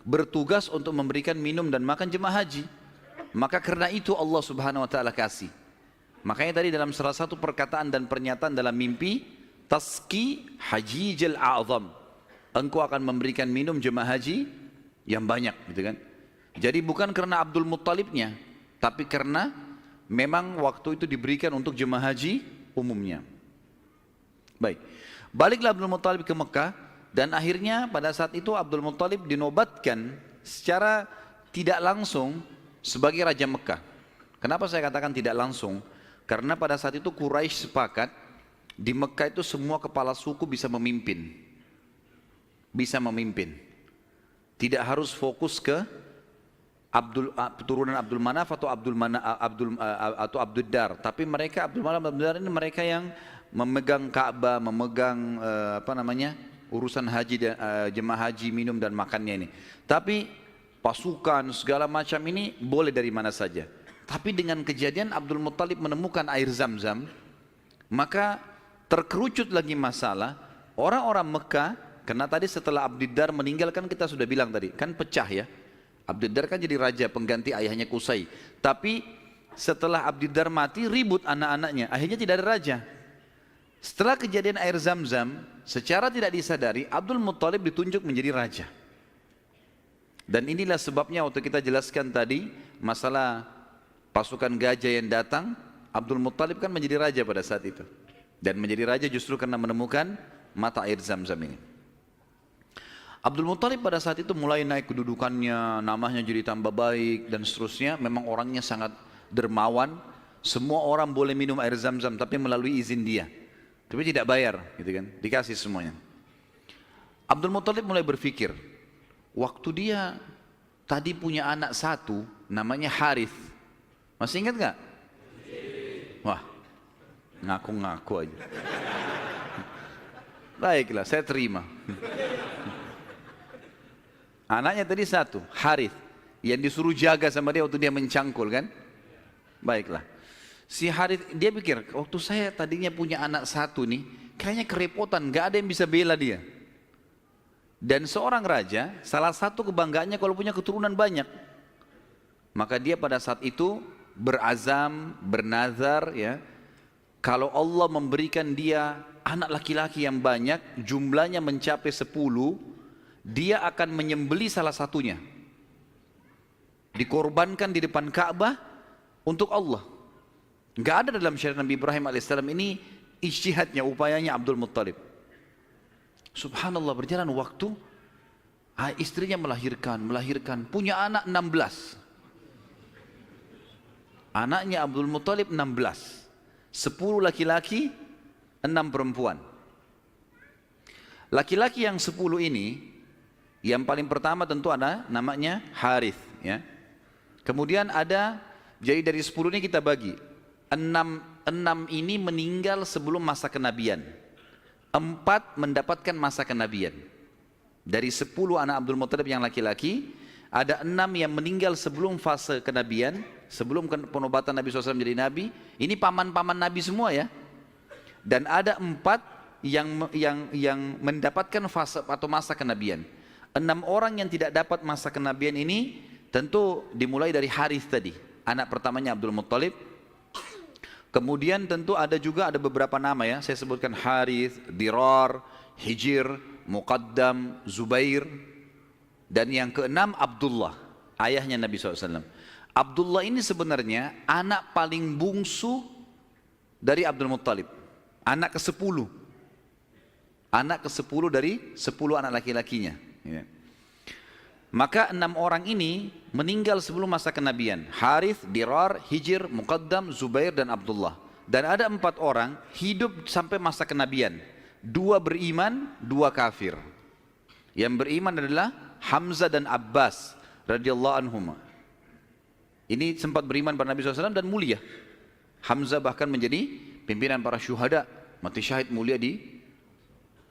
bertugas untuk memberikan minum dan makan jemaah haji. Maka karena itu Allah Subhanahu wa taala kasih. Makanya tadi dalam salah satu perkataan dan pernyataan dalam mimpi, Taski Hajijil A'zam, engkau akan memberikan minum jemaah haji yang banyak, gitu kan. Jadi bukan karena Abdul Muttalibnya, tapi karena memang waktu itu diberikan untuk jemaah haji umumnya. Baik, baliklah Abdul Muttalib ke Mekah, dan akhirnya pada saat itu Abdul Muttalib dinobatkan secara tidak langsung sebagai Raja Mekah. Kenapa saya katakan tidak langsung? Karena pada saat itu Quraisy sepakat di Mekah itu semua kepala suku bisa memimpin. Bisa memimpin. Tidak harus fokus ke turunan Abdul Manaf atau Abdul Dar, tapi mereka Abdul Manaf Abdul Dar ini mereka yang memegang Ka'bah, memegang urusan haji dan jemaah haji, minum dan makannya ini. Tapi pasukan segala macam ini boleh dari mana saja. Tapi dengan kejadian Abdul Muttalib menemukan air Zam-Zam, maka terkerucut lagi masalah orang-orang Mekah. Karena tadi setelah Abdul Dar meninggal, kan kita sudah bilang tadi, kan pecah ya. Abdul Dar kan jadi raja pengganti ayahnya Qusay. Tapi setelah Abdul Dar mati, ribut anak-anaknya, akhirnya tidak ada raja. Setelah kejadian air Zam-Zam, secara tidak disadari Abdul Muttalib ditunjuk menjadi raja. Dan inilah sebabnya waktu kita jelaskan tadi masalah pasukan gajah yang datang, Abdul Muttalib kan menjadi raja pada saat itu. Dan menjadi raja justru karena menemukan mata air Zam-Zam ini. Abdul Muttalib pada saat itu mulai naik kedudukannya, namanya jadi tambah baik dan seterusnya. Memang orangnya sangat dermawan. Semua orang boleh minum air Zam-Zam tapi melalui izin dia. Tapi tidak bayar, gitu kan? Dikasih semuanya. Abdul Muttalib mulai berpikir, waktu dia tadi punya anak satu, namanya Harith. Masih ingat nggak? Wah, ngaku-ngaku aja. Baiklah, saya terima. Anaknya tadi satu, Harith, yang disuruh jaga sama dia waktu dia mencangkul kan. Baiklah, si Harith dia pikir, waktu saya tadinya punya anak satu nih, kayaknya kerepotan, gak ada yang bisa bela dia. Dan seorang raja, salah satu kebanggaannya kalau punya keturunan banyak. Maka dia pada saat itu berazam, bernazar ya, kalau Allah memberikan dia anak laki-laki yang banyak, jumlahnya mencapai 10, dia akan menyembeli salah satunya, dikorbankan di depan Ka'bah untuk Allah. Gak ada dalam syariat Nabi Ibrahim alaihissalam. Ini ijtihadnya, upayanya Abdul Muttalib. Subhanallah, berjalan waktu, istrinya melahirkan, punya anak 16. Anaknya Abdul Muttalib 16, 10 laki-laki, 6 perempuan. Laki-laki yang 10 ini, yang paling pertama tentu ada namanya Harith ya. Kemudian ada, jadi dari 10 ini kita bagi 6 ini meninggal sebelum masa kenabian, 4 mendapatkan masa kenabian. Dari 10 anak Abdul Muttalib yang laki-laki, ada 6 yang meninggal sebelum fase kenabian, sebelum penobatan Nabi SAW menjadi Nabi. Ini paman-paman Nabi semua ya. Dan ada 4 yang mendapatkan fase atau masa kenabian. 6 orang yang tidak dapat masa kenabian ini tentu dimulai dari Harith tadi, anak pertamanya Abdul Muttalib. Kemudian tentu ada beberapa nama ya, saya sebutkan Harith, Dirar, Hijir, Muqaddam, Zubair. Dan yang keenam Abdullah, ayahnya Nabi SAW. Abdullah ini sebenarnya anak paling bungsu dari Abdul Muttalib, anak ke-10. Anak ke-10 dari 10 anak laki-lakinya ya. Maka 6 orang ini meninggal sebelum masa kenabian. Harith, Dirar, Hijir, Muqaddam, Zubair dan Abdullah. Dan ada 4 orang hidup sampai masa kenabian. 2 beriman, 2 kafir. Yang beriman adalah Hamzah dan Abbas radhiyallahu anhuma. Ini sempat beriman pada Nabi SAW dan mulia. Hamzah bahkan menjadi pimpinan para syuhada, mati syahid mulia di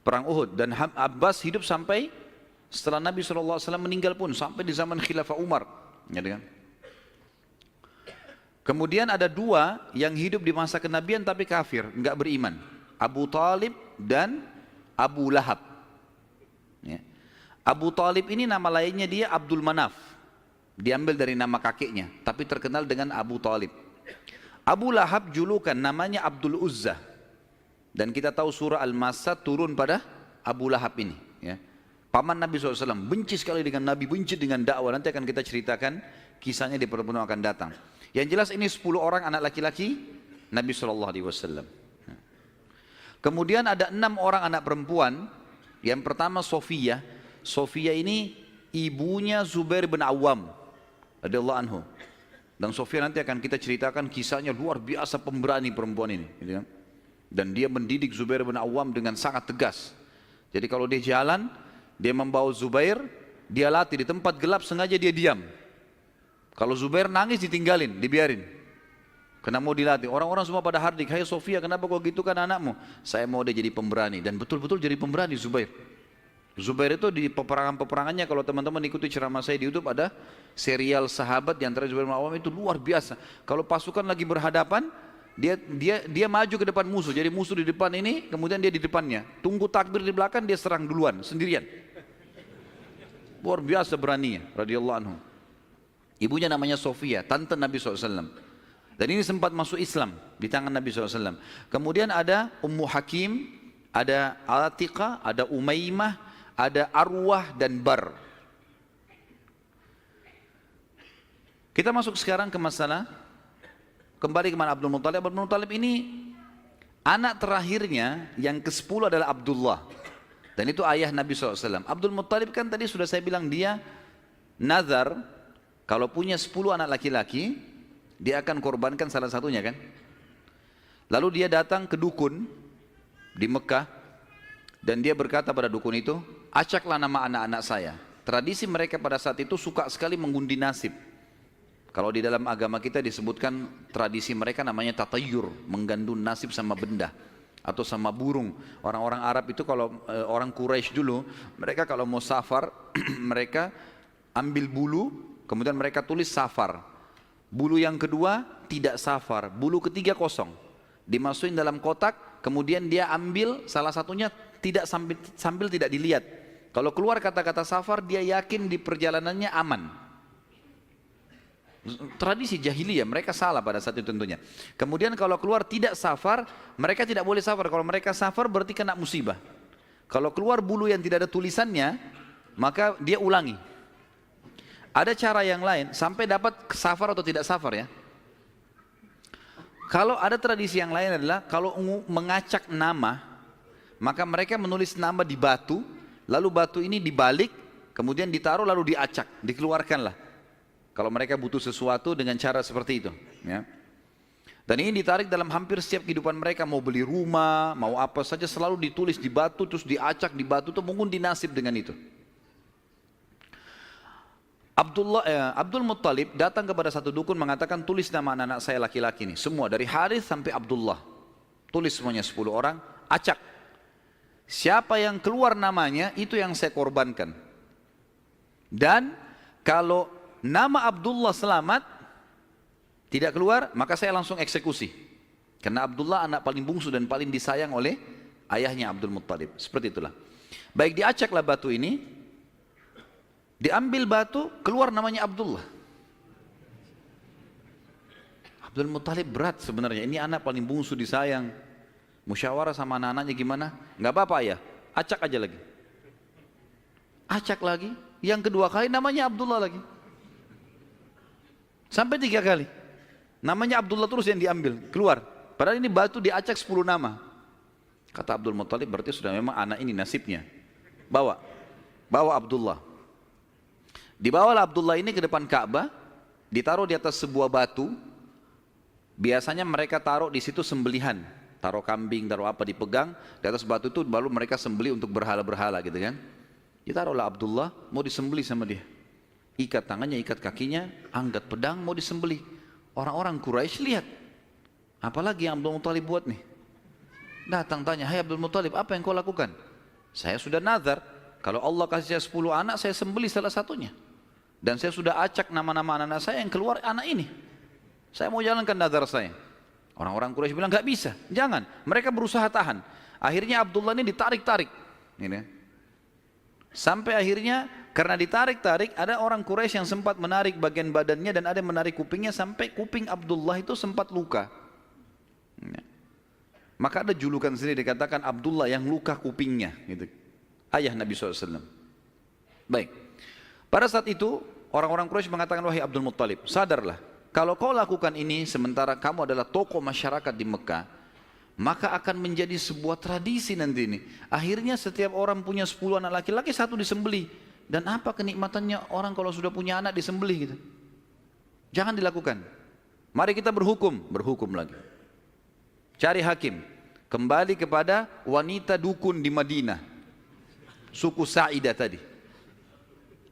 perang Uhud. Dan Abbas hidup sampai setelah Nabi SAW meninggal pun, sampai di zaman Khilafah Umar. Ya, kan? Kemudian ada dua yang hidup di masa kenabian tapi kafir, enggak beriman. Abu Talib dan Abu Lahab. Ya. Abu Talib ini nama lainnya dia Abdul Manaf. Diambil dari nama kakeknya, tapi terkenal dengan Abu Talib. Abu Lahab julukan namanya Abdul Uzza. Dan kita tahu surah Al-Masad turun pada Abu Lahab ini. Ya. Paman Nabi SAW, benci sekali dengan Nabi, benci dengan dakwah. Nanti akan kita ceritakan kisahnya di pertemuan akan datang. Yang jelas ini 10 orang anak laki-laki Nabi SAW. Kemudian ada 6 orang anak perempuan. Yang pertama Sofia. Sofia ini ibunya Zubair bin Awam radhiyallahu anhu. Dan Sofia nanti akan kita ceritakan kisahnya luar biasa, pemberani perempuan ini. Dan dia mendidik Zubair bin Awam dengan sangat tegas. Jadi kalau dia jalan, dia membawa Zubair, dia latih di tempat gelap, sengaja dia diam. Kalau Zubair nangis ditinggalin, dibiarin. Karena mau dilatih. Orang-orang semua pada hardik, hai Sofia kenapa kau gitu kan anakmu? Saya mau dia jadi pemberani. Dan betul-betul jadi pemberani Zubair. Zubair itu di peperangan-peperangannya, kalau teman-teman ikuti ceramah saya di YouTube, ada serial sahabat di antara Zubair bin Awam itu luar biasa. Kalau pasukan lagi berhadapan, dia maju ke depan musuh. Jadi musuh di depan ini, kemudian dia di depannya. Tunggu takbir di belakang, dia serang duluan, sendirian. Luar biasa beraninya, radhiyallahu anhu. Ibunya namanya Sofia, tante Nabi SAW. Dan ini sempat masuk Islam di tangan Nabi SAW. Kemudian ada Ummu Hakim, ada Atiqah, ada Umaymah, ada Arwah dan Bar. Kita masuk sekarang ke masalah, kembali ke mana Abdul Muttalib. Abdul Muttalib ini anak terakhirnya yang ke-10 adalah Abdullah. Dan itu ayah Nabi SAW. Abdul Muttalib kan tadi sudah saya bilang dia nazar, kalau punya 10 anak laki-laki, dia akan korbankan salah satunya kan. Lalu dia datang ke dukun di Mekah, dan dia berkata pada dukun itu, acaklah nama anak-anak saya. Tradisi mereka pada saat itu suka sekali mengundi nasib. Kalau di dalam agama kita disebutkan tradisi mereka namanya tatayur, menggandun nasib sama benda atau sama burung. Orang-orang Arab itu kalau orang Quraisy dulu, mereka kalau mau safar, mereka ambil bulu, kemudian mereka tulis safar. Bulu yang kedua tidak safar, bulu ketiga kosong. Dimasukin dalam kotak, kemudian dia ambil salah satunya tidak sambil tidak dilihat. Kalau keluar kata-kata safar, dia yakin di perjalanannya aman. Tradisi jahiliyah, mereka salah pada saat itu tentunya. Kemudian kalau keluar tidak safar, mereka tidak boleh safar. Kalau mereka safar berarti kena musibah. Kalau keluar bulu yang tidak ada tulisannya, maka dia ulangi. Ada cara yang lain sampai dapat safar atau tidak safar ya. Kalau ada tradisi yang lain adalah kalau mengacak nama, maka mereka menulis nama di batu, lalu batu ini dibalik, kemudian ditaruh lalu diacak, dikeluarkanlah. Kalau mereka butuh sesuatu dengan cara seperti itu, ya. Dan ini ditarik dalam hampir setiap kehidupan mereka, mau beli rumah, mau apa saja selalu ditulis di batu, terus diacak di batu, itu mengundi nasib dengan itu. Abdul Muttalib datang kepada satu dukun mengatakan, tulis nama anak-anak saya laki-laki ini, semua dari Harith sampai Abdullah. Tulis semuanya 10 orang, acak. Siapa yang keluar namanya, itu yang saya korbankan. Dan kalau nama Abdullah selamat, tidak keluar, maka saya langsung eksekusi. Karena Abdullah anak paling bungsu dan paling disayang oleh ayahnya Abdul Muttalib. Seperti itulah. Baik, diacaklah batu ini, diambil batu, keluar namanya Abdullah. Abdul Muttalib berat sebenarnya, ini anak paling bungsu disayang. Musyawarah sama anak-anaknya gimana? Nggak apa-apa ya, acak aja lagi. Acak lagi, yang kedua kali namanya Abdullah lagi. Sampai 3 kali. Namanya Abdullah terus yang diambil, keluar. Padahal ini batu diacak 10 nama. Kata Abdul Muttalib, berarti sudah memang anak ini nasibnya. Bawa Abdullah. Dibawalah Abdullah ini ke depan Ka'bah, ditaruh di atas sebuah batu. Biasanya mereka taruh di situ sembelihan. Taruh kambing, taruh apa dipegang, di atas batu itu baru mereka sembelih untuk berhala-berhala gitu kan. Ditaruhlah Abdullah, mau disembelih sama dia. Ikat tangannya, ikat kakinya, angkat pedang, mau disembelih. Orang-orang Quraisy lihat. Apalagi yang Abdul Muttalib buat nih. Datang tanya, hai Abdul Muttalib, apa yang kau lakukan? Saya sudah nazar, kalau Allah kasih saya 10 anak, saya sembelih salah satunya. Dan saya sudah acak nama-nama anak-anak saya yang keluar anak ini. Saya mau jalankan nazar saya. Orang-orang Quraisy bilang, gak bisa, jangan. Mereka berusaha tahan. Akhirnya Abdullah ini ditarik-tarik. Ini. Sampai akhirnya, karena ditarik-tarik, ada orang Quraisy yang sempat menarik bagian badannya dan ada yang menarik kupingnya sampai kuping Abdullah itu sempat luka. Ya. Maka ada julukan sendiri dikatakan Abdullah yang luka kupingnya, gitu. Ayah Nabi SAW. Baik. Pada saat itu orang-orang Quraisy mengatakan, wahai Abdul Muttalib, sadarlah, kalau kau lakukan ini sementara kamu adalah tokoh masyarakat di Mekah, maka akan menjadi sebuah tradisi nanti ini. Akhirnya setiap orang punya 10 anak laki-laki, satu disembelih. Dan apa kenikmatannya orang kalau sudah punya anak disembelih gitu? Jangan dilakukan. Mari kita berhukum lagi. Cari hakim, kembali kepada wanita dukun di Madinah, suku Sa'idah tadi.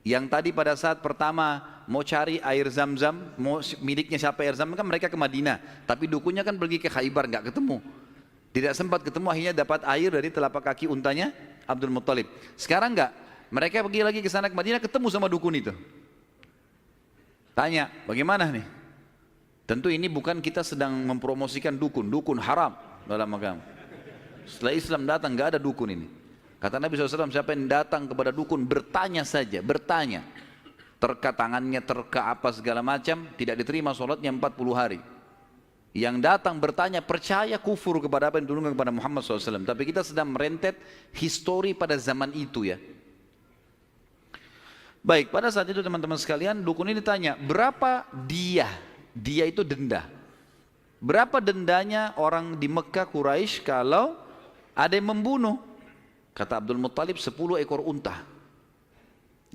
Yang tadi pada saat pertama mau cari air Zam-Zam, mau miliknya siapa air Zam-Zam, kan mereka ke Madinah. Tapi dukunnya kan pergi ke Khaybar, nggak ketemu. Tidak sempat ketemu, akhirnya dapat air dari telapak kaki untanya Abdul Muttalib. Sekarang nggak, mereka pergi lagi ke sana ke Madinah, ketemu sama dukun itu. Tanya, bagaimana nih? Tentu ini bukan kita sedang mempromosikan dukun, dukun haram dalam agama. Setelah Islam datang nggak ada dukun ini. Kata Nabi SAW, siapa yang datang kepada dukun bertanya saja, bertanya. Terka tangannya, terka apa segala macam, tidak diterima sholatnya 40 hari. Yang datang bertanya, percaya kufur kepada apa yang diturunkan kepada Muhammad SAW. Tapi kita sedang merentet histori pada zaman itu ya. Baik, pada saat itu teman-teman sekalian, dukun ini tanya, berapa dia? Dia itu denda. Berapa dendanya orang di Mekah Quraisy kalau ada yang membunuh? Kata Abdul Muttalib, 10 ekor unta.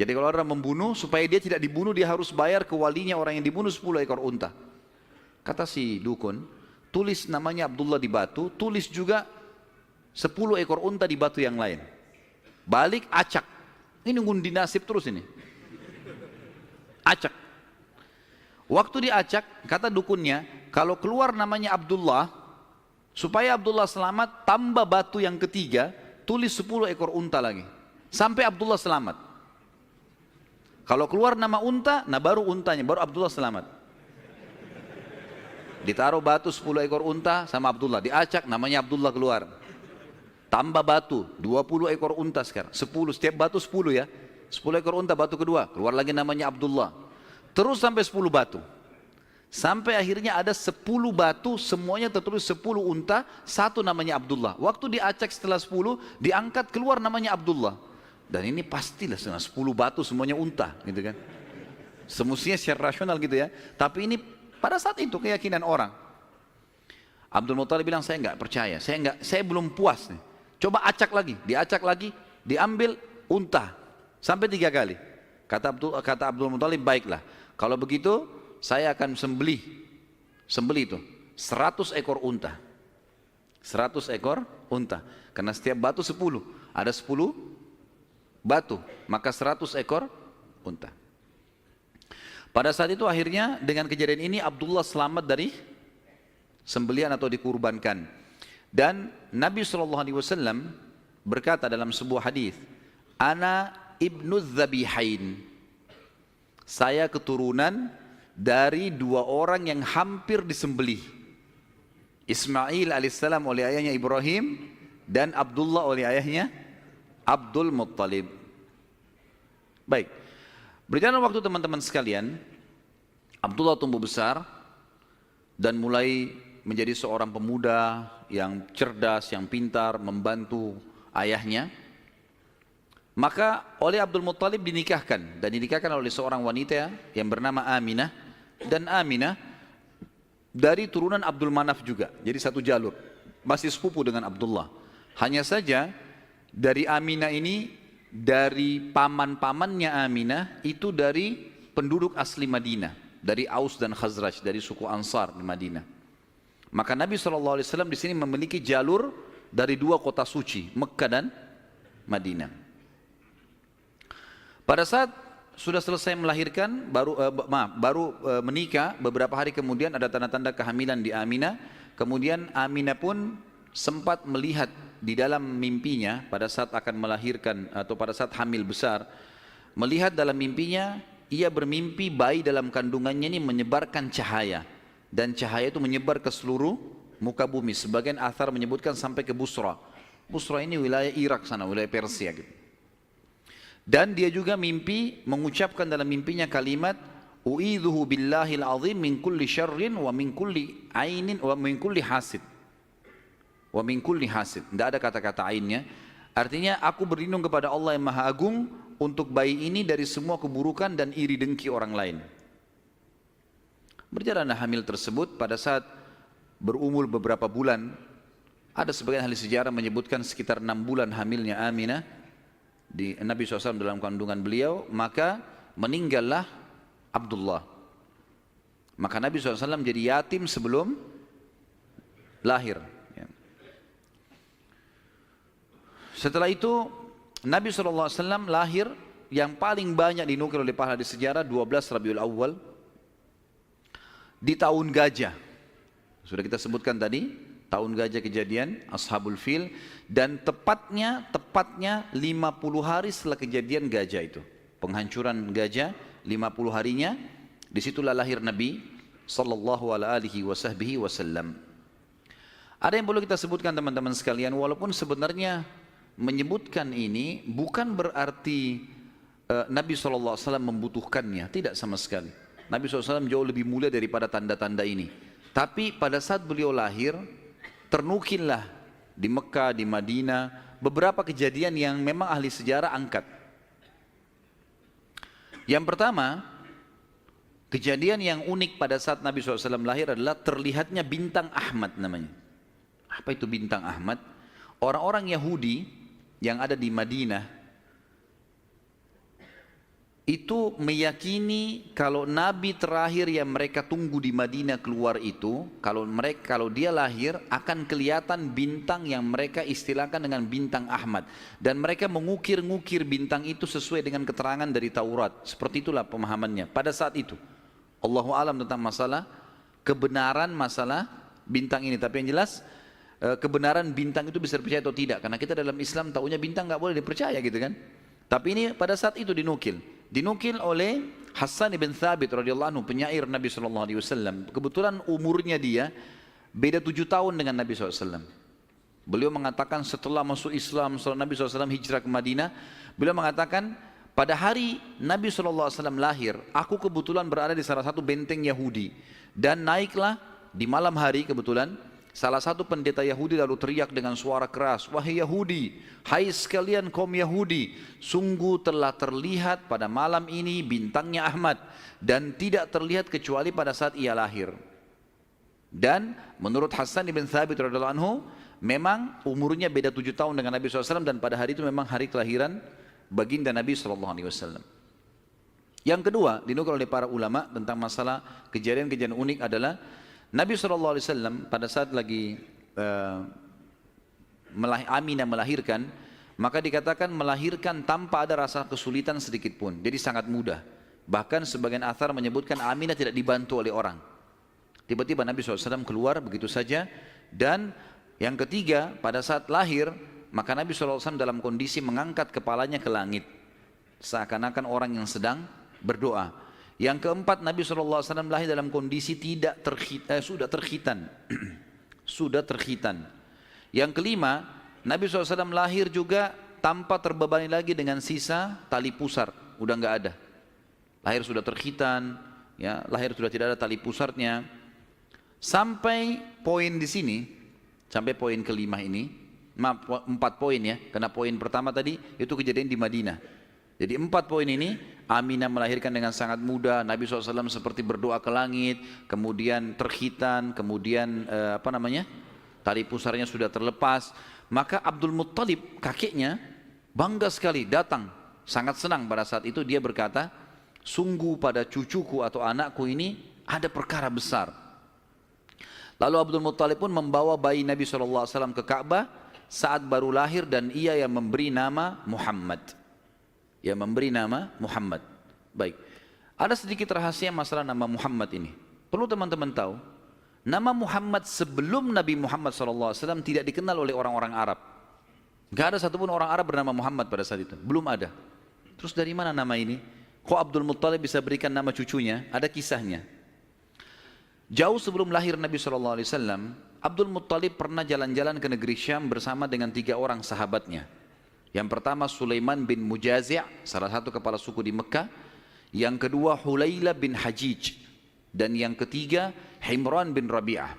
Jadi kalau orang membunuh, supaya dia tidak dibunuh, dia harus bayar ke walinya orang yang dibunuh 10 ekor unta. Kata si dukun, tulis namanya Abdullah di batu, tulis juga 10 ekor unta di batu yang lain. Balik, acak. Ini ngundi nasib terus ini. Acak. Waktu diacak, kata dukunnya, kalau keluar namanya Abdullah, supaya Abdullah selamat, tambah batu yang ketiga, tulis 10 ekor unta lagi. Sampai Abdullah selamat. Kalau keluar nama unta, nah baru untanya, baru Abdullah selamat. Ditaruh batu 10 ekor unta sama Abdullah, diacak namanya Abdullah keluar. Tambah batu, 20 ekor unta sekarang, 10, setiap batu 10 ya. 10 ekor unta, batu kedua, keluar lagi namanya Abdullah. Terus sampai 10 batu. Sampai akhirnya ada 10 batu, semuanya tertulis 10 unta, satu namanya Abdullah. Waktu diacak setelah 10, diangkat keluar namanya Abdullah. Dan ini pastilah 10 batu semuanya unta, gitu kan. Semestinya secara rasional gitu ya. Tapi ini pada saat itu keyakinan orang. Abdul Muttalib bilang, saya nggak percaya, saya belum puas nih. Coba acak lagi, diacak lagi, diambil unta sampai 3 kali. Kata Abdul Muttalib, baiklah. Kalau begitu saya akan sembelih itu 100 ekor unta. 100 ekor unta. Karena setiap batu 10, ada 10 batu, maka 100 ekor unta. Pada saat itu akhirnya dengan kejadian ini Abdullah selamat dari sembelihan atau dikurbankan. Dan Nabi SAW berkata dalam sebuah hadis, Ana ibnu Dzabihain, saya keturunan dari 2 orang yang hampir disembelih. Ismail alaihissalam oleh ayahnya Ibrahim dan Abdullah oleh ayahnya Abdul Muttalib. Baik, berjalan waktu teman-teman sekalian, Abdullah tumbuh besar dan mulai menjadi seorang pemuda yang cerdas, yang pintar, membantu ayahnya. Maka oleh Abdul Muttalib dinikahkan, dan dinikahkan oleh seorang wanita yang bernama Aminah. Dan Aminah dari turunan Abdul Manaf juga, jadi satu jalur, masih sepupu dengan Abdullah. Hanya saja dari Aminah ini, dari paman-pamannya Aminah itu dari penduduk asli Madinah, dari Aus dan Khazraj, dari suku Ansar di Madinah. Maka Nabi SAW di sini memiliki jalur dari 2 kota suci, Mekkah dan Madinah. Pada saat sudah selesai melahirkan, baru menikah, beberapa hari kemudian ada tanda-tanda kehamilan di Aminah. Kemudian Aminah pun sempat melihat di dalam mimpinya pada saat akan melahirkan atau pada saat hamil besar, melihat dalam mimpinya ia bermimpi bayi dalam kandungannya ini menyebarkan cahaya, dan cahaya itu menyebar ke seluruh muka bumi. Sebagian athar menyebutkan sampai ke Busra. Busra ini wilayah Irak sana, wilayah Persia gitu. Dan dia juga mimpi mengucapkan dalam mimpinya kalimat u'idzuhu billahil azim min kulli syarrin wa min kulli ainin wa min kulli hasid. Wa min kulli hasid. Tidak ada kata-kata ainnya. Artinya aku berlindung kepada Allah yang Maha Agung untuk bayi ini dari semua keburukan dan iri dengki orang lain. Berjalanlah hamil tersebut. Pada saat berumur beberapa bulan, ada sebagian ahli sejarah menyebutkan sekitar 6 bulan hamilnya Aminah di Nabi SAW dalam kandungan beliau, maka meninggallah Abdullah. Maka Nabi SAW jadi yatim sebelum lahir. Setelah itu Nabi SAW lahir, yang paling banyak dinukil oleh para ahli sejarah 12 Rabiul Awal di tahun gajah. Sudah kita sebutkan tadi, tahun gajah kejadian Ashabul Fil, dan tepatnya 50 hari setelah kejadian gajah itu, penghancuran gajah, 50 harinya, disitulah lahir Nabi sallallahu alaihi wasallam. Ada yang perlu kita sebutkan teman-teman sekalian, walaupun sebenarnya menyebutkan ini bukan berarti Nabi SAW membutuhkannya, tidak sama sekali. Nabi SAW jauh lebih mulia daripada tanda-tanda ini. Tapi pada saat beliau lahir, ternukillah di Mekah, di Madinah, beberapa kejadian yang memang ahli sejarah angkat. Yang pertama, kejadian yang unik pada saat Nabi SAW lahir adalah terlihatnya bintang Ahmad namanya. Apa itu bintang Ahmad? Orang-orang Yahudi yang ada di Madinah itu meyakini kalau Nabi terakhir yang mereka tunggu di Madinah keluar itu, kalau dia lahir akan kelihatan bintang yang mereka istilahkan dengan bintang Ahmad, dan mereka mengukir-ngukir bintang itu sesuai dengan keterangan dari Taurat. Seperti itulah pemahamannya pada saat itu. Allahu alam tentang masalah kebenaran masalah bintang ini, tapi yang jelas kebenaran bintang itu bisa dipercaya atau tidak, karena kita dalam Islam taunya bintang nggak boleh dipercaya gitu kan. Tapi ini pada saat itu dinukil oleh Hassan ibn Thabit radhiyallahu anhu, penyair Nabi SAW. Kebetulan umurnya dia beda 7 tahun dengan Nabi SAW. Beliau mengatakan setelah masuk Islam, setelah Nabi SAW hijrah ke Madinah, beliau mengatakan pada hari Nabi SAW lahir, aku kebetulan berada di salah satu benteng Yahudi, dan naiklah di malam hari kebetulan salah satu pendeta Yahudi lalu teriak dengan suara keras, wahai Yahudi, hai sekalian kaum Yahudi, sungguh telah terlihat pada malam ini bintangnya Ahmad, dan tidak terlihat kecuali pada saat ia lahir. Dan menurut Hassan ibn Thabit radhiyallahu anhu, memang umurnya beda 7 tahun dengan Nabi SAW, dan pada hari itu memang hari kelahiran baginda Nabi SAW. Yang kedua dinukil oleh para ulama tentang masalah kejadian-kejadian unik adalah Nabi SAW pada saat lagi Aminah melahirkan, maka dikatakan melahirkan tanpa ada rasa kesulitan sedikit pun, jadi sangat mudah. Bahkan sebagian athar menyebutkan Aminah tidak dibantu oleh orang. Tiba-tiba Nabi SAW keluar begitu saja. Dan yang ketiga, pada saat lahir, maka Nabi SAW dalam kondisi mengangkat kepalanya ke langit, seakan-akan orang yang sedang berdoa. Yang keempat, Nabi SAW lahir dalam kondisi sudah terkhitan. Sudah terkhitan. Yang kelima, Nabi SAW lahir juga tanpa terbebani lagi dengan sisa tali pusar. Udah nggak ada. Lahir sudah terkhitan, ya, lahir sudah tidak ada tali pusarnya. Sampai poin di sini, sampai poin kelima ini, 4 poin ya, karena poin pertama tadi itu kejadian di Madinah. Jadi 4 poin ini, Aminah melahirkan dengan sangat mudah, Nabi SAW seperti berdoa ke langit, kemudian terkhitan, kemudian tali pusarnya sudah terlepas. Maka Abdul Muttalib, kakeknya, bangga sekali datang, sangat senang pada saat itu. Dia berkata, sungguh pada cucuku atau anakku ini ada perkara besar. Lalu Abdul Muttalib pun membawa bayi Nabi SAW ke Ka'bah saat baru lahir, dan ia yang memberi nama Muhammad. yang memberi nama Muhammad. Baik, ada sedikit rahasia masalah nama Muhammad ini. Perlu teman-teman tahu, nama Muhammad sebelum Nabi Muhammad SAW tidak dikenal oleh orang-orang Arab. Gak ada satupun orang Arab bernama Muhammad pada saat itu, belum ada. Terus dari mana nama ini? Kok Abdul Muttalib bisa berikan nama cucunya? Ada kisahnya. Jauh sebelum lahir Nabi SAW, Abdul Muttalib pernah jalan-jalan ke negeri Syam bersama dengan 3 orang sahabatnya. Yang pertama Sulaiman bin Mujazi', salah satu kepala suku di Mekah. Yang kedua Hulayla bin Hajij. Dan yang ketiga Himran bin Rabi'ah.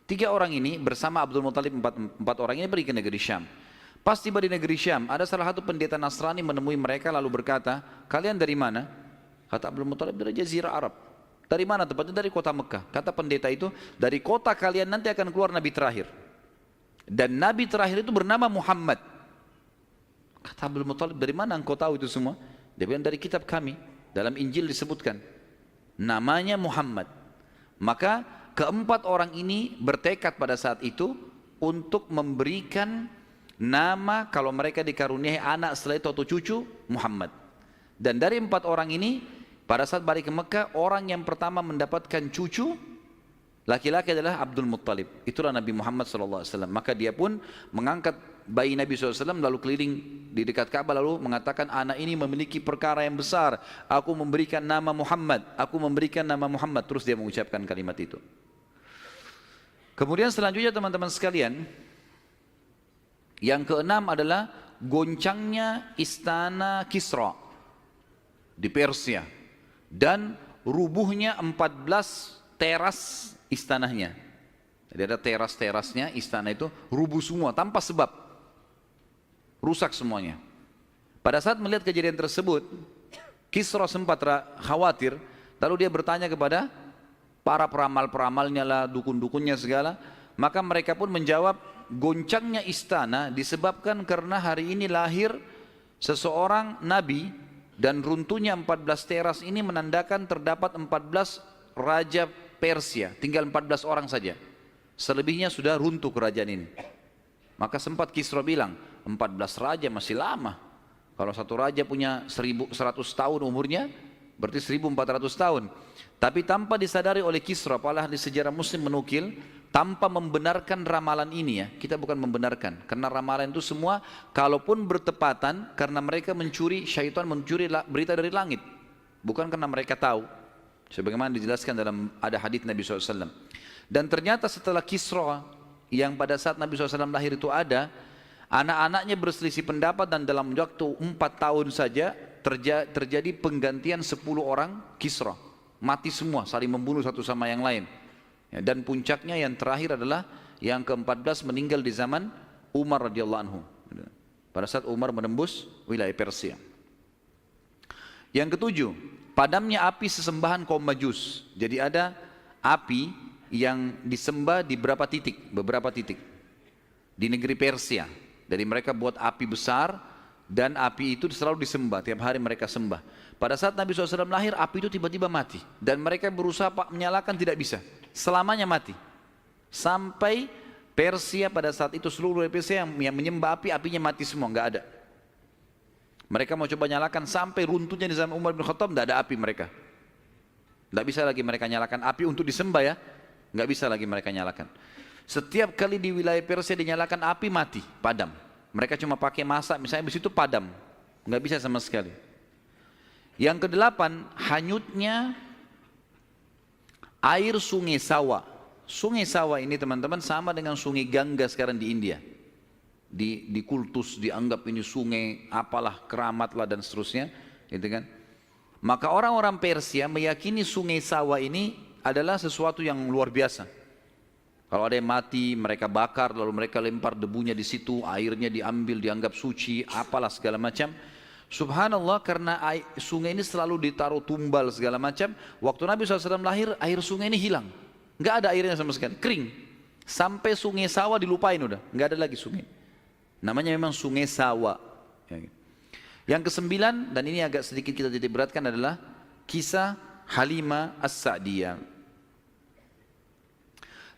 3 orang ini bersama Abdul Muttalib, 4 orang ini pergi ke negeri Syam. Pas tiba di negeri Syam, ada salah satu pendeta Nasrani menemui mereka lalu berkata, kalian dari mana? Kata Abdul Muttalib, dari Jazirah Arab. Dari mana? Tepatnya dari kota Mekah. Kata pendeta itu, dari kota kalian nanti akan keluar Nabi terakhir. Dan Nabi terakhir itu bernama Muhammad. Kata Abdul Muttalib, dari mana engkau tahu itu semua? Dia bilang, dari kitab kami. Dalam Injil disebutkan. Namanya Muhammad. Maka keempat orang ini bertekad pada saat itu untuk memberikan nama kalau mereka dikaruniai anak setelah itu atau cucu, Muhammad. Dan dari 4 orang ini, pada saat balik ke Mekah, orang yang pertama mendapatkan cucu laki-laki adalah Abdul Muttalib. Itulah Nabi Muhammad SAW. Maka dia pun mengangkat bayi Nabi SAW lalu keliling di dekat Ka'bah lalu mengatakan, anak ini memiliki perkara yang besar. Aku memberikan nama Muhammad. Aku memberikan nama Muhammad. Terus dia mengucapkan kalimat itu. Kemudian selanjutnya teman-teman sekalian, yang keenam adalah goncangnya istana Kisra di Persia dan rubuhnya 14 teras istananya. Jadi ada teras-terasnya istana itu rubuh semua tanpa sebab, rusak semuanya. Pada saat melihat kejadian tersebut, Kisra sempat khawatir, lalu dia bertanya kepada para peramal-peramalnya lah, dukun-dukunnya segala. Maka mereka pun menjawab, goncangnya istana disebabkan karena hari ini lahir seseorang nabi dan runtuhnya 14 teras ini menandakan terdapat 14 raja Persia, tinggal 14 orang saja. Selebihnya sudah runtuh kerajaan ini. Maka sempat Kisra bilang, 14 raja masih lama. Kalau satu raja punya 1100 tahun umurnya, berarti 1400 tahun. Tapi tanpa disadari oleh Kisra, apalagi di sejarah Muslim menukil, tanpa membenarkan ramalan ini ya, kita bukan membenarkan, karena ramalan itu semua kalaupun bertepatan karena mereka mencuri, syaitan mencuri berita dari langit, bukan karena mereka tahu, sebagaimana dijelaskan dalam ada hadis Nabi SAW. Dan ternyata setelah Kisra yang pada saat Nabi SAW lahir itu ada, anak-anaknya berselisih pendapat dan dalam waktu 4 tahun saja terjadi penggantian 10 orang Kisra, mati semua, saling membunuh satu sama yang lain. Dan puncaknya yang terakhir adalah yang ke-14 meninggal di zaman Umar radhiyallahu anhu. Pada saat Umar menembus wilayah Persia. Yang ketujuh, padamnya api sesembahan kaum Majus. Jadi ada api yang disembah di beberapa titik di negeri Persia. Jadi mereka buat api besar dan api itu selalu disembah, tiap hari mereka sembah. Pada saat Nabi SAW lahir, api itu tiba-tiba mati dan mereka berusaha menyalakan, tidak bisa. Selamanya mati. Sampai Persia pada saat itu seluruh Persia yang menyembah api, apinya mati semua, nggak ada. Mereka mau coba nyalakan sampai runtuhnya di zaman Umar bin Khattab, nggak ada api mereka. Nggak bisa lagi mereka nyalakan api untuk disembah ya, nggak bisa lagi mereka nyalakan. Setiap kali di wilayah Persia dinyalakan api mati, padam. Mereka cuma pakai masak, misalnya di situ padam, nggak bisa sama sekali. Yang kedelapan, hanyutnya air sungai Sawa. Sungai Sawa ini teman-teman sama dengan sungai Gangga sekarang di India. Di kultus dianggap ini sungai apalah, keramat lah dan seterusnya, gitu kan. Maka orang-orang Persia meyakini sungai Sawa ini adalah sesuatu yang luar biasa. Kalau ada yang mati, mereka bakar, lalu mereka lempar debunya di situ, airnya diambil, dianggap suci, apalah segala macam. Subhanallah, karena sungai ini selalu ditaruh tumbal segala macam. Waktu Nabi SAW lahir, air sungai ini hilang. Nggak ada airnya sama sekali, kering. Sampai sungai Sawa dilupain udah, nggak ada lagi sungai. Namanya memang sungai Sawa. Yang kesembilan, dan ini agak sedikit kita titik beratkan adalah kisah Halimah As-Sa'diyah.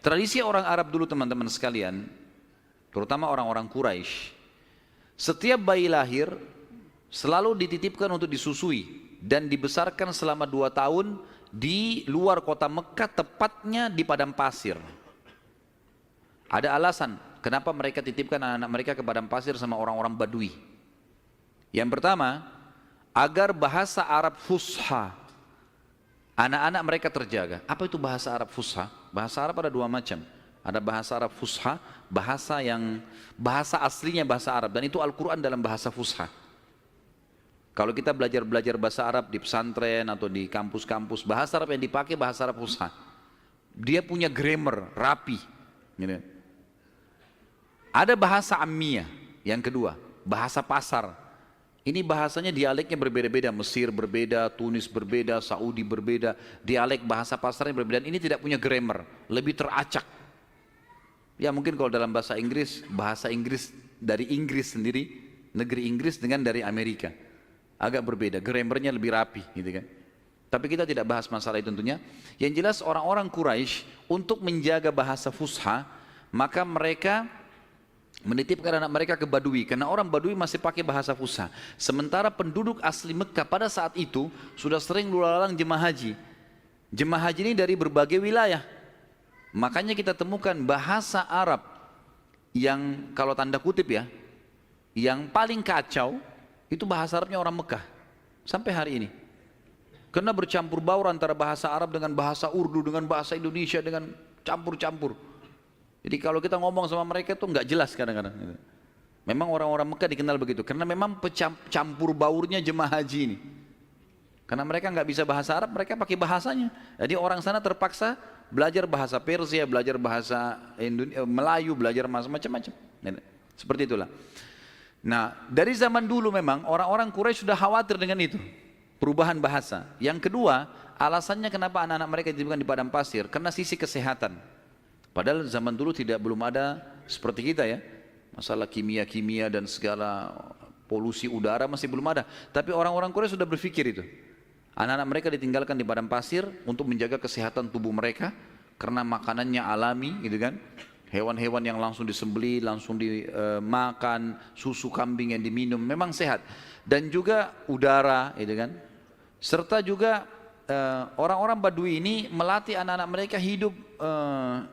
Tradisi orang Arab dulu teman-teman sekalian, terutama orang-orang Quraisy, setiap bayi lahir selalu dititipkan untuk disusui dan dibesarkan selama 2 tahun di luar kota Mekah, tepatnya di padang pasir. Ada alasan kenapa mereka titipkan anak-anak mereka ke padang pasir sama orang-orang Badui. Yang pertama, agar bahasa Arab fusha anak-anak mereka terjaga. Apa itu bahasa Arab fusha? Bahasa Arab ada 2 macam. Ada bahasa Arab fusha, bahasa aslinya bahasa Arab, dan itu Al-Quran dalam bahasa fusha. Kalau kita belajar bahasa Arab di pesantren atau di kampus-kampus, bahasa Arab yang dipakai bahasa Arab fusha. Dia punya grammar rapi. Gitu. Ada bahasa ammiyah, yang kedua, bahasa pasar. Ini bahasanya dialeknya berbeda-beda, Mesir berbeda, Tunis berbeda, Saudi berbeda, dialek bahasa pasarnya berbeda. Dan ini tidak punya grammar, lebih teracak. Ya mungkin kalau dalam bahasa Inggris dari Inggris sendiri, negeri Inggris dengan dari Amerika. Agak berbeda, grammarnya lebih rapi gitu kan. Tapi kita tidak bahas masalah itu tentunya. Yang jelas orang-orang Quraisy untuk menjaga bahasa fusha, maka mereka menitipkan anak mereka ke Badui, karena orang Badui masih pakai bahasa fusha. Sementara penduduk asli Mekah pada saat itu sudah sering lalang jemaah haji. Jemaah haji ini dari berbagai wilayah. Makanya kita temukan bahasa Arab yang kalau tanda kutip ya, yang paling kacau itu bahasa Arabnya orang Mekah sampai hari ini. Karena bercampur baur antara bahasa Arab dengan bahasa Urdu, dengan bahasa Indonesia, dengan campur-campur. Jadi kalau kita ngomong sama mereka itu nggak jelas kadang-kadang. Memang orang-orang Mekah dikenal begitu, karena memang campur baurnya jemaah haji ini. Karena mereka nggak bisa bahasa Arab, mereka pakai bahasanya. Jadi orang sana terpaksa belajar bahasa Persia, belajar bahasa Melayu, belajar macam-macam. Seperti itulah. Nah, dari zaman dulu memang orang-orang Quraisy sudah khawatir dengan itu, perubahan bahasa. Yang kedua, alasannya kenapa anak-anak mereka dititipkan di padang pasir, karena sisi kesehatan. Padahal zaman dulu belum ada seperti kita ya, masalah kimia-kimia dan segala polusi udara masih belum ada. Tapi orang-orang Quraisy sudah berpikir itu. Anak-anak mereka ditinggalkan di padang pasir untuk menjaga kesehatan tubuh mereka, karena makanannya alami gitu kan. Hewan-hewan yang langsung disembelih, langsung dimakan, susu kambing yang diminum, memang sehat. Dan juga udara gitu kan. Serta juga orang-orang Badui ini melatih anak-anak mereka hidup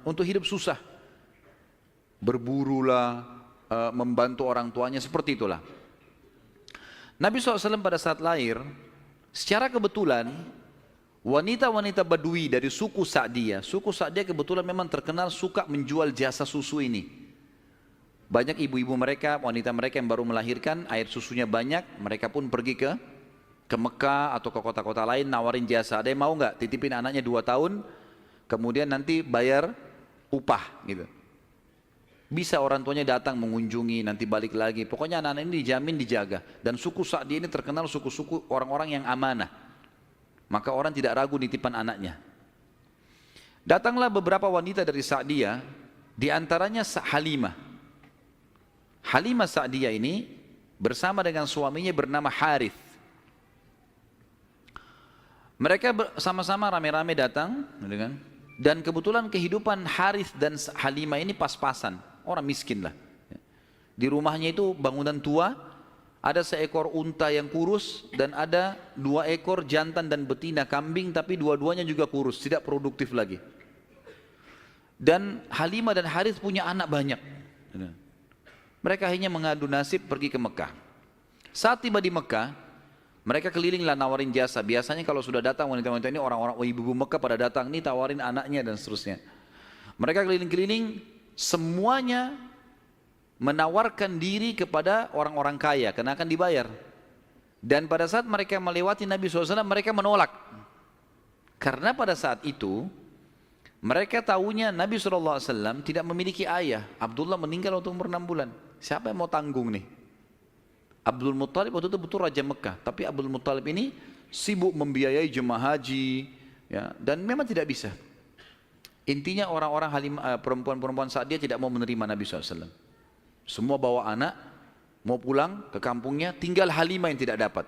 untuk hidup susah. Berburulah, membantu orang tuanya, seperti itulah. Nabi SAW pada saat lahir, secara kebetulan wanita-wanita Badui dari suku Sa'diyah kebetulan memang terkenal suka menjual jasa susu ini. Banyak ibu-ibu mereka, wanita mereka yang baru melahirkan, air susunya banyak, mereka pun pergi ke Mekah atau ke kota-kota lain nawarin jasa. Ada yang mau nggak titipin anaknya 2 tahun, kemudian nanti bayar upah gitu. Bisa orang tuanya datang mengunjungi, nanti balik lagi. Pokoknya anak-anak ini dijamin dijaga. Dan suku Sa'di ini terkenal suku-suku orang-orang yang amanah. Maka orang tidak ragu nitipan anaknya. Datanglah beberapa wanita dari Sa'diyah, di antaranya Halimah. Halimah Sa'diyah ini bersama dengan suaminya bernama Harith. Mereka sama-sama rame-rame datang, dan kebetulan kehidupan Harith dan Halimah ini pas-pasan. Orang miskin lah. Di rumahnya itu bangunan tua, ada seekor unta yang kurus dan ada 2 ekor jantan dan betina kambing, tapi dua-duanya juga kurus, tidak produktif lagi. Dan Halimah dan Harith punya anak banyak. Mereka akhirnya mengadu nasib pergi ke Mekah. Saat tiba di Mekah, mereka kelilinglah nawarin jasa. Biasanya kalau sudah datang wanita-wanita ini, orang-orang ibu-ibu Mekah pada datang nih tawarin anaknya dan seterusnya. Mereka keliling-keliling, semuanya menawarkan diri kepada orang-orang kaya karena akan dibayar. Dan pada saat mereka melewati Nabi SAW, mereka menolak. Karena pada saat itu mereka tahunya Nabi SAW tidak memiliki ayah. Abdullah meninggal waktu umur 6 bulan. Siapa yang mau tanggung nih? Abdul Muttalib waktu itu betul Raja Mekah, tapi Abdul Muttalib ini sibuk membiayai jemaah haji ya, dan memang tidak bisa. Intinya orang-orang perempuan-perempuan saat dia tidak mau menerima Nabi SAW. Semua bawa anak, mau pulang ke kampungnya, tinggal Halimah yang tidak dapat.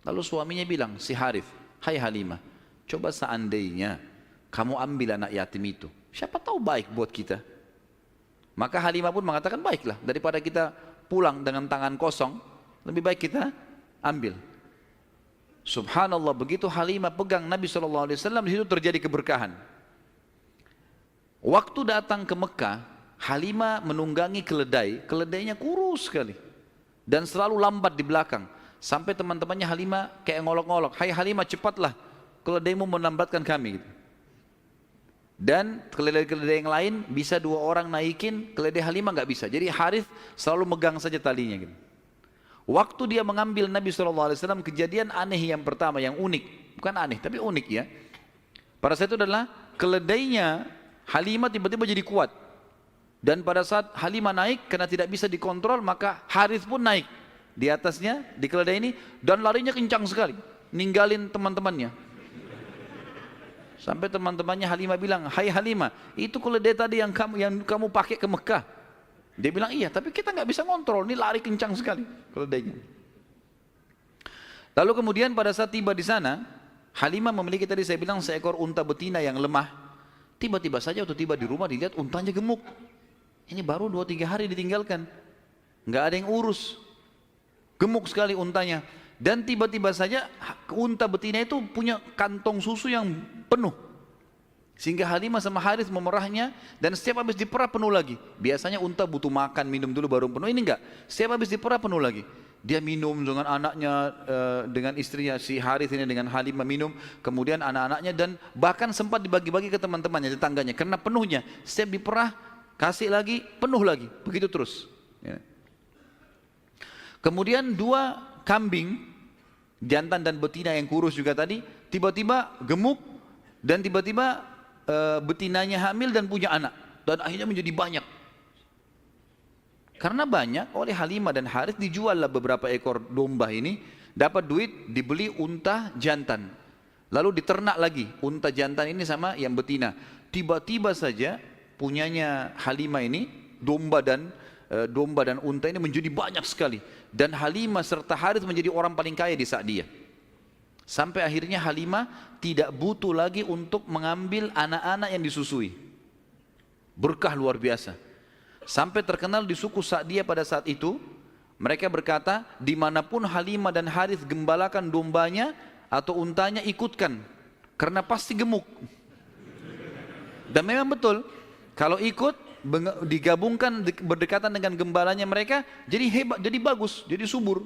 Lalu suaminya bilang, si Harith, hai Halimah, coba seandainya kamu ambil anak yatim itu, siapa tahu baik buat kita. Maka Halimah pun mengatakan, baiklah, daripada kita pulang dengan tangan kosong, lebih baik kita ambil. Subhanallah, begitu Halimah pegang Nabi SAW, di situ terjadi keberkahan. Waktu datang ke Mekah, Halimah menunggangi keledai, keledainya kurus sekali dan selalu lambat di belakang. Sampai teman-temannya Halimah kayak ngolok-ngolok, "Hai Halimah, cepatlah, keledaimu melambatkan kami." Gitu. Dan keledai-keledai yang lain bisa 2 orang naikin, keledai Halimah nggak bisa. Jadi Harith selalu megang saja talinya. Gitu. Waktu dia mengambil Nabi SAW, kejadian aneh yang pertama, yang unik, bukan aneh tapi unik ya. Pada saat itu adalah keledainya Halimah tiba-tiba jadi kuat. Dan pada saat Halimah naik, karena tidak bisa dikontrol, maka Harith pun naik di atasnya, di keledai ini, dan larinya kencang sekali, ninggalin teman-temannya. Sampai teman-temannya Halimah bilang, "Hai Halimah, itu keledai tadi yang kamu pakai ke Mekah." Dia bilang, "Iya, tapi kita nggak bisa ngontrol, ini lari kencang sekali keledainya." Lalu kemudian pada saat tiba di sana, Halimah memiliki tadi saya bilang seekor unta betina yang lemah. Tiba-tiba saja waktu tiba di rumah dilihat untanya gemuk. Ini baru 2-3 hari ditinggalkan, nggak ada yang urus, gemuk sekali untanya. Dan tiba-tiba saja unta betina itu punya kantong susu yang penuh. Sehingga Halimah sama Harith memerahnya, dan setiap habis diperah penuh lagi. Biasanya unta butuh makan, minum dulu baru penuh, ini enggak. Setiap habis diperah penuh lagi. Dia minum dengan anaknya, dengan istrinya si Harith ini, dengan Halimah minum, kemudian anak-anaknya, dan bahkan sempat dibagi-bagi ke teman-temannya, tetangganya. Karena penuhnya, setiap diperah, kasih lagi, penuh lagi. Begitu terus. Ya. Kemudian 2 kambing, jantan dan betina yang kurus juga tadi, tiba-tiba gemuk, dan tiba-tiba betinanya hamil dan punya anak, dan akhirnya menjadi banyak. Karena banyak, oleh Halimah dan Harith dijuallah beberapa ekor domba ini, dapat duit, dibeli unta jantan, lalu diternak lagi unta jantan ini sama yang betina. Tiba-tiba saja punyanya Halimah ini domba dan unta ini menjadi banyak sekali, dan Halimah serta Harith menjadi orang paling kaya di saat dia. Sampai akhirnya Halimah tidak butuh lagi untuk mengambil anak-anak yang disusui. Berkah luar biasa. Sampai terkenal di suku Sa'diyah pada saat itu, mereka berkata, dimanapun Halimah dan Harith gembalakan dombanya atau untanya, ikutkan, karena pasti gemuk. Dan memang betul, kalau ikut digabungkan berdekatan dengan gembalanya mereka, jadi hebat, jadi bagus, jadi subur.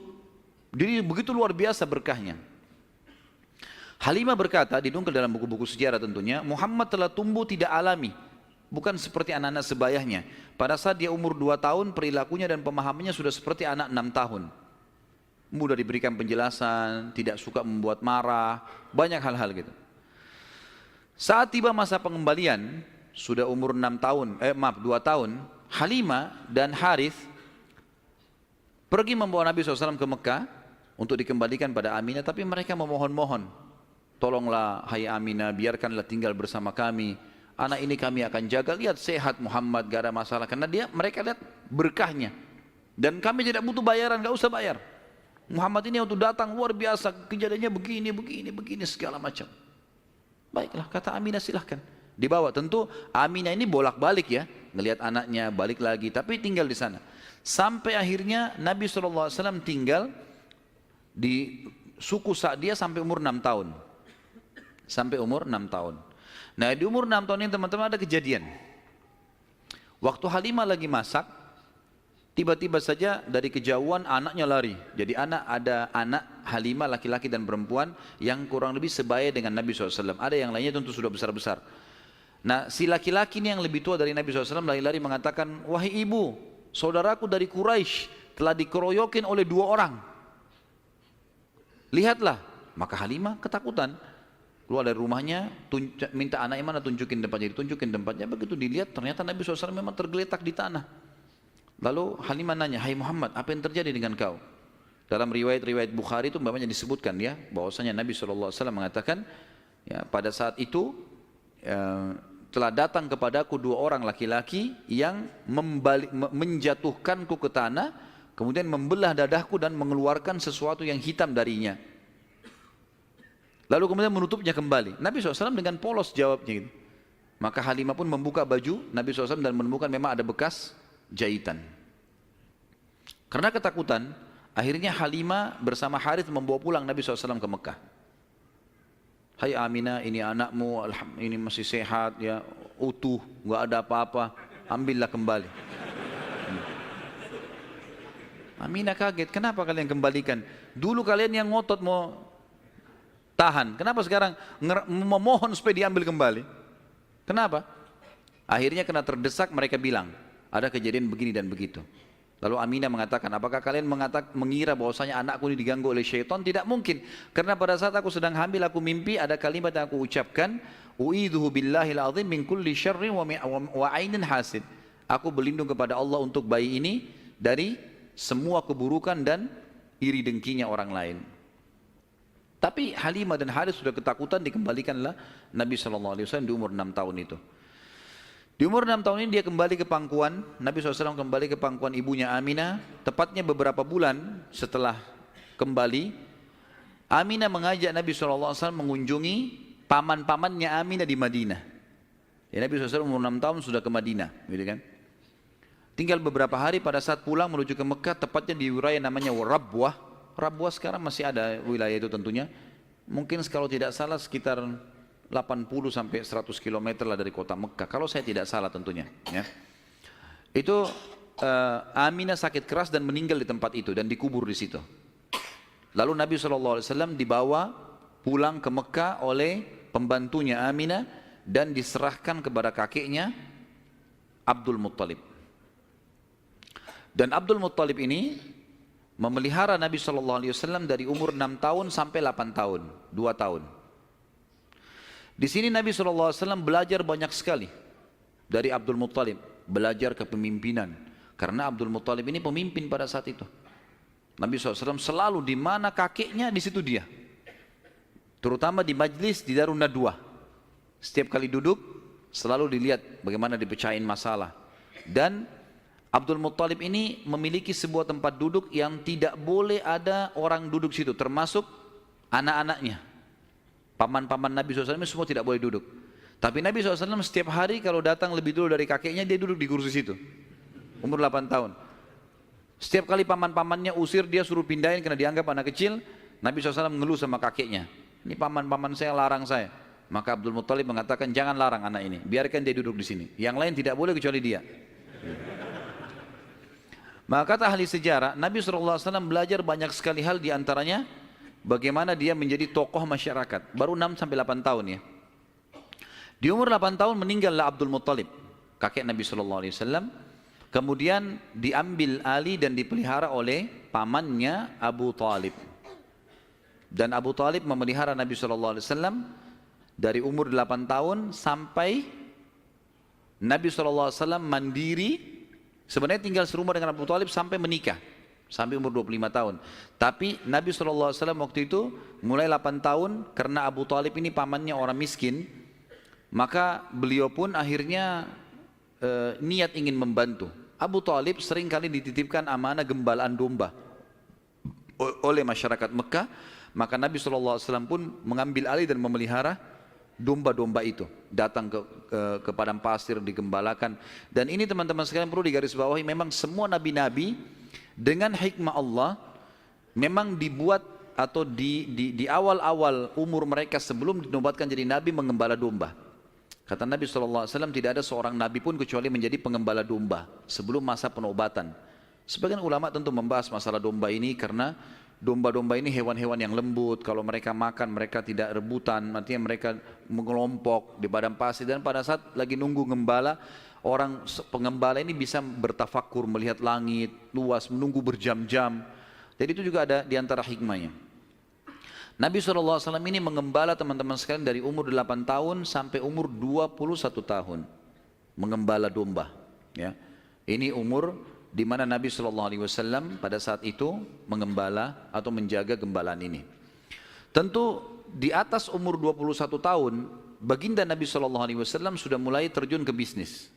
Jadi begitu luar biasa berkahnya. Halimah berkata, didongkel dalam buku-buku sejarah tentunya, Muhammad telah tumbuh tidak alami, bukan seperti anak-anak sebayahnya. Pada saat dia umur 2 tahun, perilakunya dan pemahamannya sudah seperti anak 6 tahun. Mudah diberikan penjelasan, tidak suka membuat marah, banyak hal-hal gitu. Saat tiba masa pengembalian, sudah umur 2 tahun, Halimah dan Harith pergi membawa Nabi SAW ke Mekah untuk dikembalikan pada Aminah, tapi mereka memohon-mohon, "Tolonglah hai Aminah, biarkanlah tinggal bersama kami. Anak ini kami akan jaga, lihat sehat Muhammad, gak ada masalah." Karena mereka lihat berkahnya. Dan kami tidak butuh bayaran, gak usah bayar. Muhammad ini waktu datang luar biasa, kejadiannya begini, segala macam. Baiklah, kata Aminah, silahkan. Dibawa, tentu Aminah ini bolak-balik ya, ngelihat anaknya, balik lagi, tapi tinggal di sana. Sampai akhirnya Nabi SAW tinggal di suku Sa'diyah sampai umur 6 tahun. Sampai umur 6 tahun. Nah, di umur 6 tahun ini teman-teman ada kejadian. Waktu Halimah lagi masak, tiba-tiba saja dari kejauhan anaknya lari. Jadi ada anak Halimah laki-laki dan perempuan yang kurang lebih sebaya dengan Nabi SAW. Ada yang lainnya tentu sudah besar-besar. Nah, si laki-laki ini yang lebih tua dari Nabi SAW lari-lari mengatakan, "Wahai ibu, saudaraku dari Quraisy telah dikeroyokin oleh 2 orang. Lihatlah." Maka Halimah ketakutan, keluar dari rumahnya, minta anaknya mana, tunjukin tempatnya, ditunjukin tempatnya. Begitu dilihat, ternyata Nabi SAW memang tergeletak di tanah. Lalu Halimah nanya, "Hai Muhammad, apa yang terjadi dengan kau?" Dalam riwayat-riwayat Bukhari itu umpamanya disebutkan ya, bahwasanya Nabi SAW mengatakan, ya, pada saat itu telah datang kepadaku 2 orang laki-laki yang menjatuhkanku ke tanah, kemudian membelah dadahku dan mengeluarkan sesuatu yang hitam darinya. Lalu kemudian menutupnya kembali. Nabi SAW dengan polos jawabnya gitu. Maka Halimah pun membuka baju Nabi SAW dan menemukan memang ada bekas jahitan. Karena ketakutan, Akhirnya Halimah bersama Harith membawa pulang Nabi SAW ke Mekah. Hai Aminah, ini anakmu, ini masih sehat, ya, utuh, nggak ada apa-apa, ambillah kembali. Aminah kaget, kenapa kalian kembalikan? Dulu kalian yang ngotot mau tahan, kenapa sekarang memohon supaya diambil kembali? Kenapa? Akhirnya kena terdesak, mereka bilang, ada kejadian begini dan begitu. Lalu Aminah mengatakan, apakah kalian mengira bahwasanya anakku ini diganggu oleh syaitan? Tidak mungkin. Karena pada saat aku sedang hamil, aku mimpi ada kalimat yang aku ucapkan, U'idhuhu billahil azim min kulli syarrin wa ainin hasid. Aku berlindung kepada Allah untuk bayi ini dari semua keburukan dan iri dengkinya orang lain. Tapi Halimah dan Harith sudah ketakutan, dikembalikanlah Nabi SAW di umur 6 tahun itu. Di umur 6 tahun ini dia kembali ke pangkuan, Nabi SAW kembali ke pangkuan ibunya Aminah. Tepatnya beberapa bulan setelah kembali, Aminah mengajak Nabi SAW mengunjungi paman-pamannya Aminah di Madinah. Ya, Nabi SAW umur 6 tahun sudah ke Madinah, gitu kan? Tinggal beberapa hari pada saat pulang menuju ke Mekah, tepatnya di wilayah namanya Rabwah. Rabwah sekarang masih ada wilayah itu tentunya. Mungkin kalau tidak salah sekitar 80 sampai 100 km lah dari kota Mekah, kalau saya tidak salah tentunya, ya. Itu Aminah sakit keras dan meninggal di tempat itu dan dikubur di situ. Lalu Nabi SAW dibawa pulang ke Mekah oleh pembantunya Aminah dan diserahkan kepada kakeknya Abdul Muttalib. Dan Abdul Muttalib ini memelihara Nabi SAW dari umur 6 tahun sampai 8 tahun, 2 tahun. Di sini Nabi SAW belajar banyak sekali dari Abdul Muttalib, belajar kepemimpinan. Karena Abdul Muttalib ini pemimpin pada saat itu. Nabi SAW selalu di mana kakeknya, di situ dia. Terutama di majlis di Darun Nadwah. Setiap kali duduk selalu dilihat bagaimana dipecahin masalah. Dan Abdul Muttalib ini memiliki sebuah tempat duduk yang tidak boleh ada orang duduk situ, termasuk anak-anaknya. Paman-paman Nabi SAW semua tidak boleh duduk. Tapi Nabi SAW setiap hari kalau datang lebih dulu dari kakeknya, dia duduk di kursi situ. Umur 8 tahun. Setiap kali paman-pamannya usir, dia suruh pindahin karena dianggap anak kecil. Nabi SAW mengeluh sama kakeknya. Ini paman-paman saya larang saya. Maka Abdul Muttalib mengatakan, jangan larang anak ini, biarkan dia duduk di sini. Yang lain tidak boleh kecuali dia. Maka kata ahli sejarah, Nabi SAW belajar banyak sekali hal, diantaranya bagaimana dia menjadi tokoh masyarakat. Baru 6 sampai 8 tahun ya. Di umur 8 tahun meninggallah Abdul Muttalib, kakek Nabi SAW. Kemudian diambil alih dan dipelihara oleh pamannya Abu Talib. Dan Abu Talib memelihara Nabi SAW dari umur 8 tahun sampai Nabi SAW mandiri. Sebenarnya tinggal serumah dengan Abu Talib sampai menikah, sampai umur 25 tahun. Tapi Nabi SAW waktu itu mulai 8 tahun, karena Abu Talib ini pamannya orang miskin, maka beliau pun akhirnya niat ingin membantu. Abu Talib seringkali dititipkan amanah gembalaan domba oleh masyarakat Mekah, maka Nabi SAW pun mengambil alih dan memelihara domba-domba itu, datang ke padang pasir, digembalakan. Dan ini teman-teman sekalian perlu digarisbawahi, memang semua nabi-nabi dengan hikmah Allah memang dibuat atau di awal-awal umur mereka sebelum dinobatkan jadi nabi mengembala domba. Kata Nabi SAW, tidak ada seorang nabi pun kecuali menjadi pengembala domba sebelum masa penobatan. Sebagian ulama tentu membahas masalah domba ini karena domba-domba ini hewan-hewan yang lembut, kalau mereka makan mereka tidak rebutan, artinya mereka mengelompok di padang pasir. Dan pada saat lagi nunggu gembala, orang pengembala ini bisa bertafakur, melihat langit luas, menunggu berjam-jam. Jadi itu juga ada diantara hikmahnya. Nabi SAW ini mengembala teman-teman sekalian dari umur 8 tahun sampai umur 21 tahun. Mengembala domba. Ya. Ini umur di mana Nabi SAW pada saat itu mengembala atau menjaga gembalaan ini. Tentu di atas umur 21 tahun, baginda Nabi SAW sudah mulai terjun ke bisnis.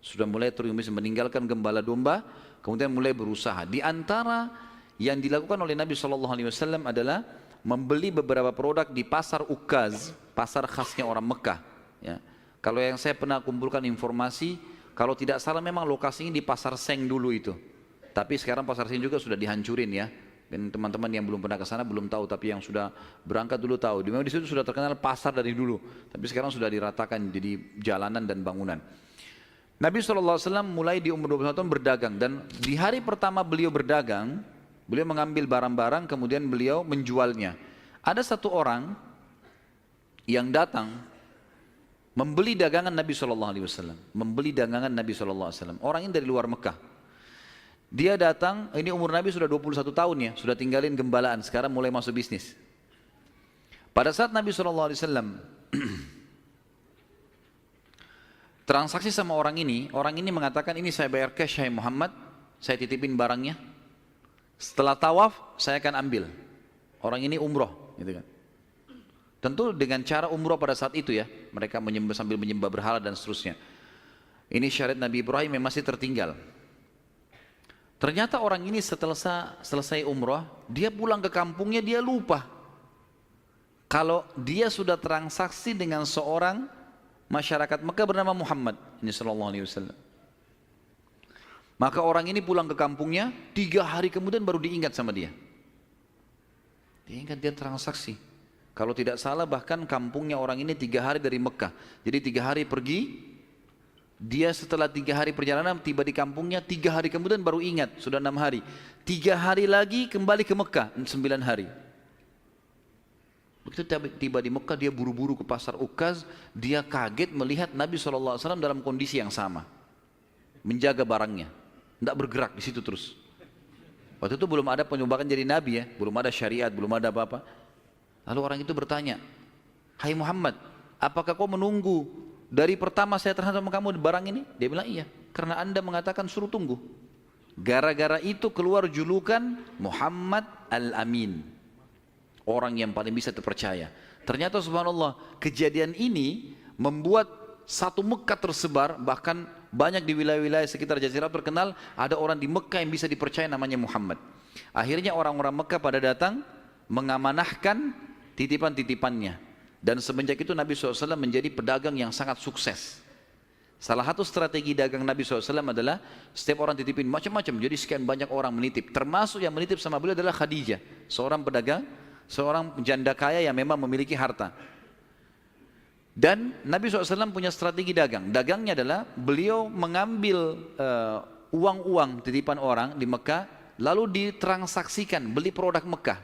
Sudah mulai terjun ke bisnis, meninggalkan gembala domba, kemudian mulai berusaha. Di antara yang dilakukan oleh Nabi SAW adalah membeli beberapa produk di pasar Ukaz, pasar khasnya orang Mekah. Ya. Kalau yang saya pernah kumpulkan informasi, kalau tidak salah memang lokasinya di pasar Seng dulu itu. Tapi sekarang pasar Senen juga sudah dihancurin ya. Dan teman-teman yang belum pernah ke sana belum tahu, tapi yang sudah berangkat dulu tahu. Di mana di situ sudah terkenal pasar dari dulu, tapi sekarang sudah diratakan jadi jalanan dan bangunan. Nabi SAW mulai di umur 21 tahun berdagang, dan di hari pertama beliau berdagang, beliau mengambil barang-barang kemudian beliau menjualnya. Ada satu orang yang datang membeli dagangan Nabi SAW, membeli dagangan Nabi SAW. Orang ini dari luar Mekah. Dia datang, ini umur Nabi sudah 21 tahun ya, sudah tinggalin gembalaan, sekarang mulai masuk bisnis. Pada saat Nabi SAW transaksi sama orang ini mengatakan, ini saya bayar cash, hai Muhammad, saya titipin barangnya. Setelah tawaf, saya akan ambil. Orang ini umroh, gitu kan. Tentu dengan cara umroh pada saat itu ya, mereka sambil menyembah berhala dan seterusnya. Ini syariat Nabi Ibrahim yang masih tertinggal. Ternyata orang ini setelah selesai umrah, dia pulang ke kampungnya, dia lupa kalau dia sudah transaksi dengan seorang masyarakat Mekah bernama Muhammad ini sallallahu alaihi wasallam. Maka orang ini pulang ke kampungnya, 3 hari kemudian baru diingat sama dia. Diingat dia transaksi. Kalau tidak salah bahkan kampungnya orang ini 3 hari dari Mekah. Jadi 3 hari pergi, dia setelah 3 hari perjalanan tiba di kampungnya, 3 hari kemudian baru ingat, sudah 6 hari. 3 hari lagi kembali ke Mekah, 9 hari. Begitu tiba di Mekah, dia buru-buru ke pasar Ukaz, dia kaget melihat Nabi SAW dalam kondisi yang sama. Menjaga barangnya, tidak bergerak di situ terus. Waktu itu belum ada penyumbatan jadi Nabi ya, belum ada syariat, belum ada apa-apa. Lalu orang itu bertanya, hai Muhammad, apakah kau menunggu dari pertama saya terhadap kamu barang ini? Dia bilang iya, karena anda mengatakan suruh tunggu. Gara-gara itu keluar julukan Muhammad Al-Amin, orang yang paling bisa terpercaya. Ternyata subhanallah, kejadian ini membuat satu Mekah tersebar, bahkan banyak di wilayah-wilayah sekitar Jazirah terkenal, ada orang di Mekah yang bisa dipercaya namanya Muhammad. Akhirnya orang-orang Mekah pada datang mengamanahkan titipan-titipannya. Dan semenjak itu Nabi SAW menjadi pedagang yang sangat sukses. Salah satu strategi dagang Nabi SAW adalah setiap orang titipin macam-macam. Jadi sekian banyak orang menitip. Termasuk yang menitip sama beliau adalah Khadijah, seorang pedagang, seorang janda kaya yang memang memiliki harta. Dan Nabi SAW punya strategi dagang. Dagangnya adalah beliau mengambil uang-uang titipan orang di Mekah, lalu ditransaksikan, beli produk Mekah.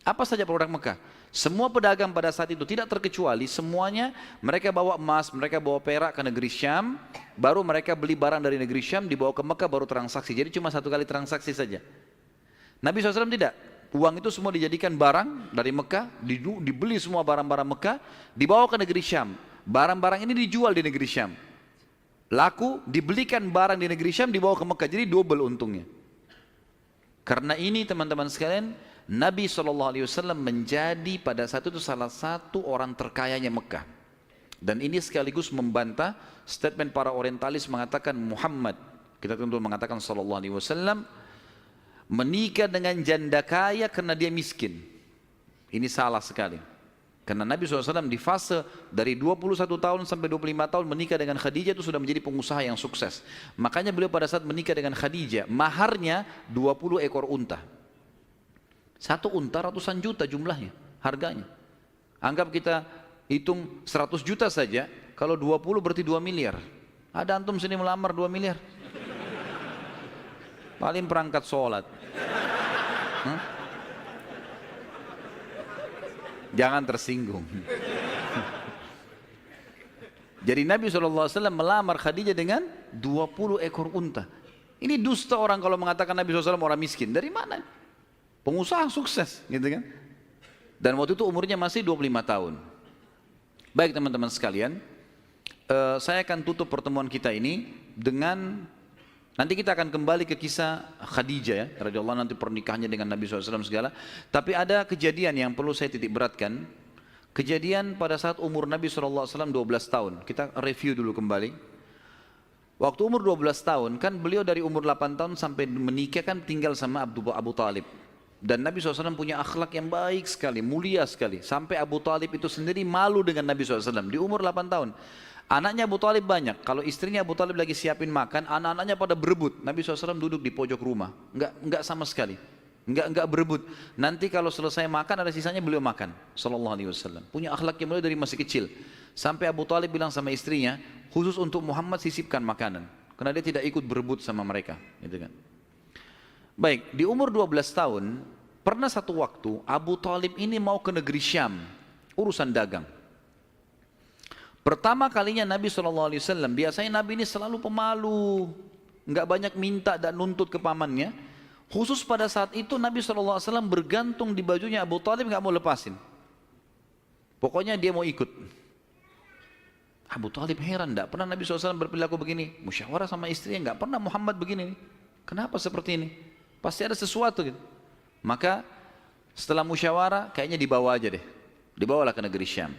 Apa saja produk Mekah? Semua pedagang pada saat itu tidak terkecuali, semuanya mereka bawa emas, mereka bawa perak ke negeri Syam, baru mereka beli barang dari negeri Syam, dibawa ke Mekah baru transaksi. Jadi cuma 1 kali transaksi saja. Nabi SAW tidak. Uang itu semua dijadikan barang dari Mekah, dibeli semua barang-barang Mekah, dibawa ke negeri Syam. Barang-barang ini dijual di negeri Syam. Laku, dibelikan barang di negeri Syam, dibawa ke Mekah. Jadi double untungnya. Karena ini teman-teman sekalian, Nabi SAW menjadi pada saat itu salah satu orang terkayanya Mekah. Dan ini sekaligus membantah statement para orientalis mengatakan Muhammad, kita tentu mengatakan SAW, menikah dengan janda kaya karena dia miskin. Ini salah sekali. Karena Nabi SAW di fase dari 21 tahun sampai 25 tahun menikah dengan Khadijah itu sudah menjadi pengusaha yang sukses. Makanya beliau pada saat menikah dengan Khadijah, maharnya 20 ekor unta. 1 unta ratusan juta jumlahnya, harganya. Anggap kita hitung 100 juta saja, kalau 20 berarti 2 miliar. Ada antum sini melamar 2 miliar? Paling perangkat sholat. Jangan tersinggung. Jadi Nabi SAW melamar Khadijah dengan 20 ekor unta. Ini dusta orang kalau mengatakan Nabi SAW orang miskin. Dari mana? Pengusaha sukses, gitu kan? Dan waktu itu umurnya masih 25 tahun. Baik teman-teman sekalian, saya akan tutup pertemuan kita ini dengan, nanti kita akan kembali ke kisah Khadijah ya, radhiyallahu nanti pernikahannya dengan Nabi SAW segala. Tapi ada kejadian yang perlu saya titik beratkan. Kejadian pada saat umur Nabi SAW 12 tahun. Kita review dulu kembali. Waktu umur 12 tahun, kan beliau dari umur 8 tahun sampai menikah kan tinggal sama Abu Talib. Dan Nabi SAW punya akhlak yang baik sekali, mulia sekali. Sampai Abu Talib itu sendiri malu dengan Nabi SAW di umur 8 tahun. Anaknya Abu Talib banyak. Kalau istrinya Abu Talib lagi siapin makan, anak-anaknya pada berebut. Nabi SAW duduk di pojok rumah. Enggak sama sekali. Enggak berebut. Nanti kalau selesai makan ada sisanya beliau makan. Sallallahu alaihi wasallam. Punya akhlak yang mulia dari masih kecil. Sampai Abu Talib bilang sama istrinya, khusus untuk Muhammad sisipkan makanan. Karena dia tidak ikut berebut sama mereka. Gitu kan. Baik, di umur 12 tahun, pernah satu waktu Abu Talib ini mau ke negeri Syam. Urusan dagang. Pertama kalinya Nabi SAW, biasanya Nabi ini selalu pemalu, nggak banyak minta dan nuntut ke pamannya. Khusus pada saat itu Nabi SAW bergantung di bajunya Abu Talib, nggak mau lepasin. Pokoknya dia mau ikut. Abu Talib heran, nggak pernah Nabi SAW berperilaku begini. Musyawarah sama istrinya, nggak pernah Muhammad begini. Kenapa seperti ini? Pasti ada sesuatu gitu. Maka setelah musyawarah, kayaknya dibawa aja deh. Dibawalah ke negeri Syam.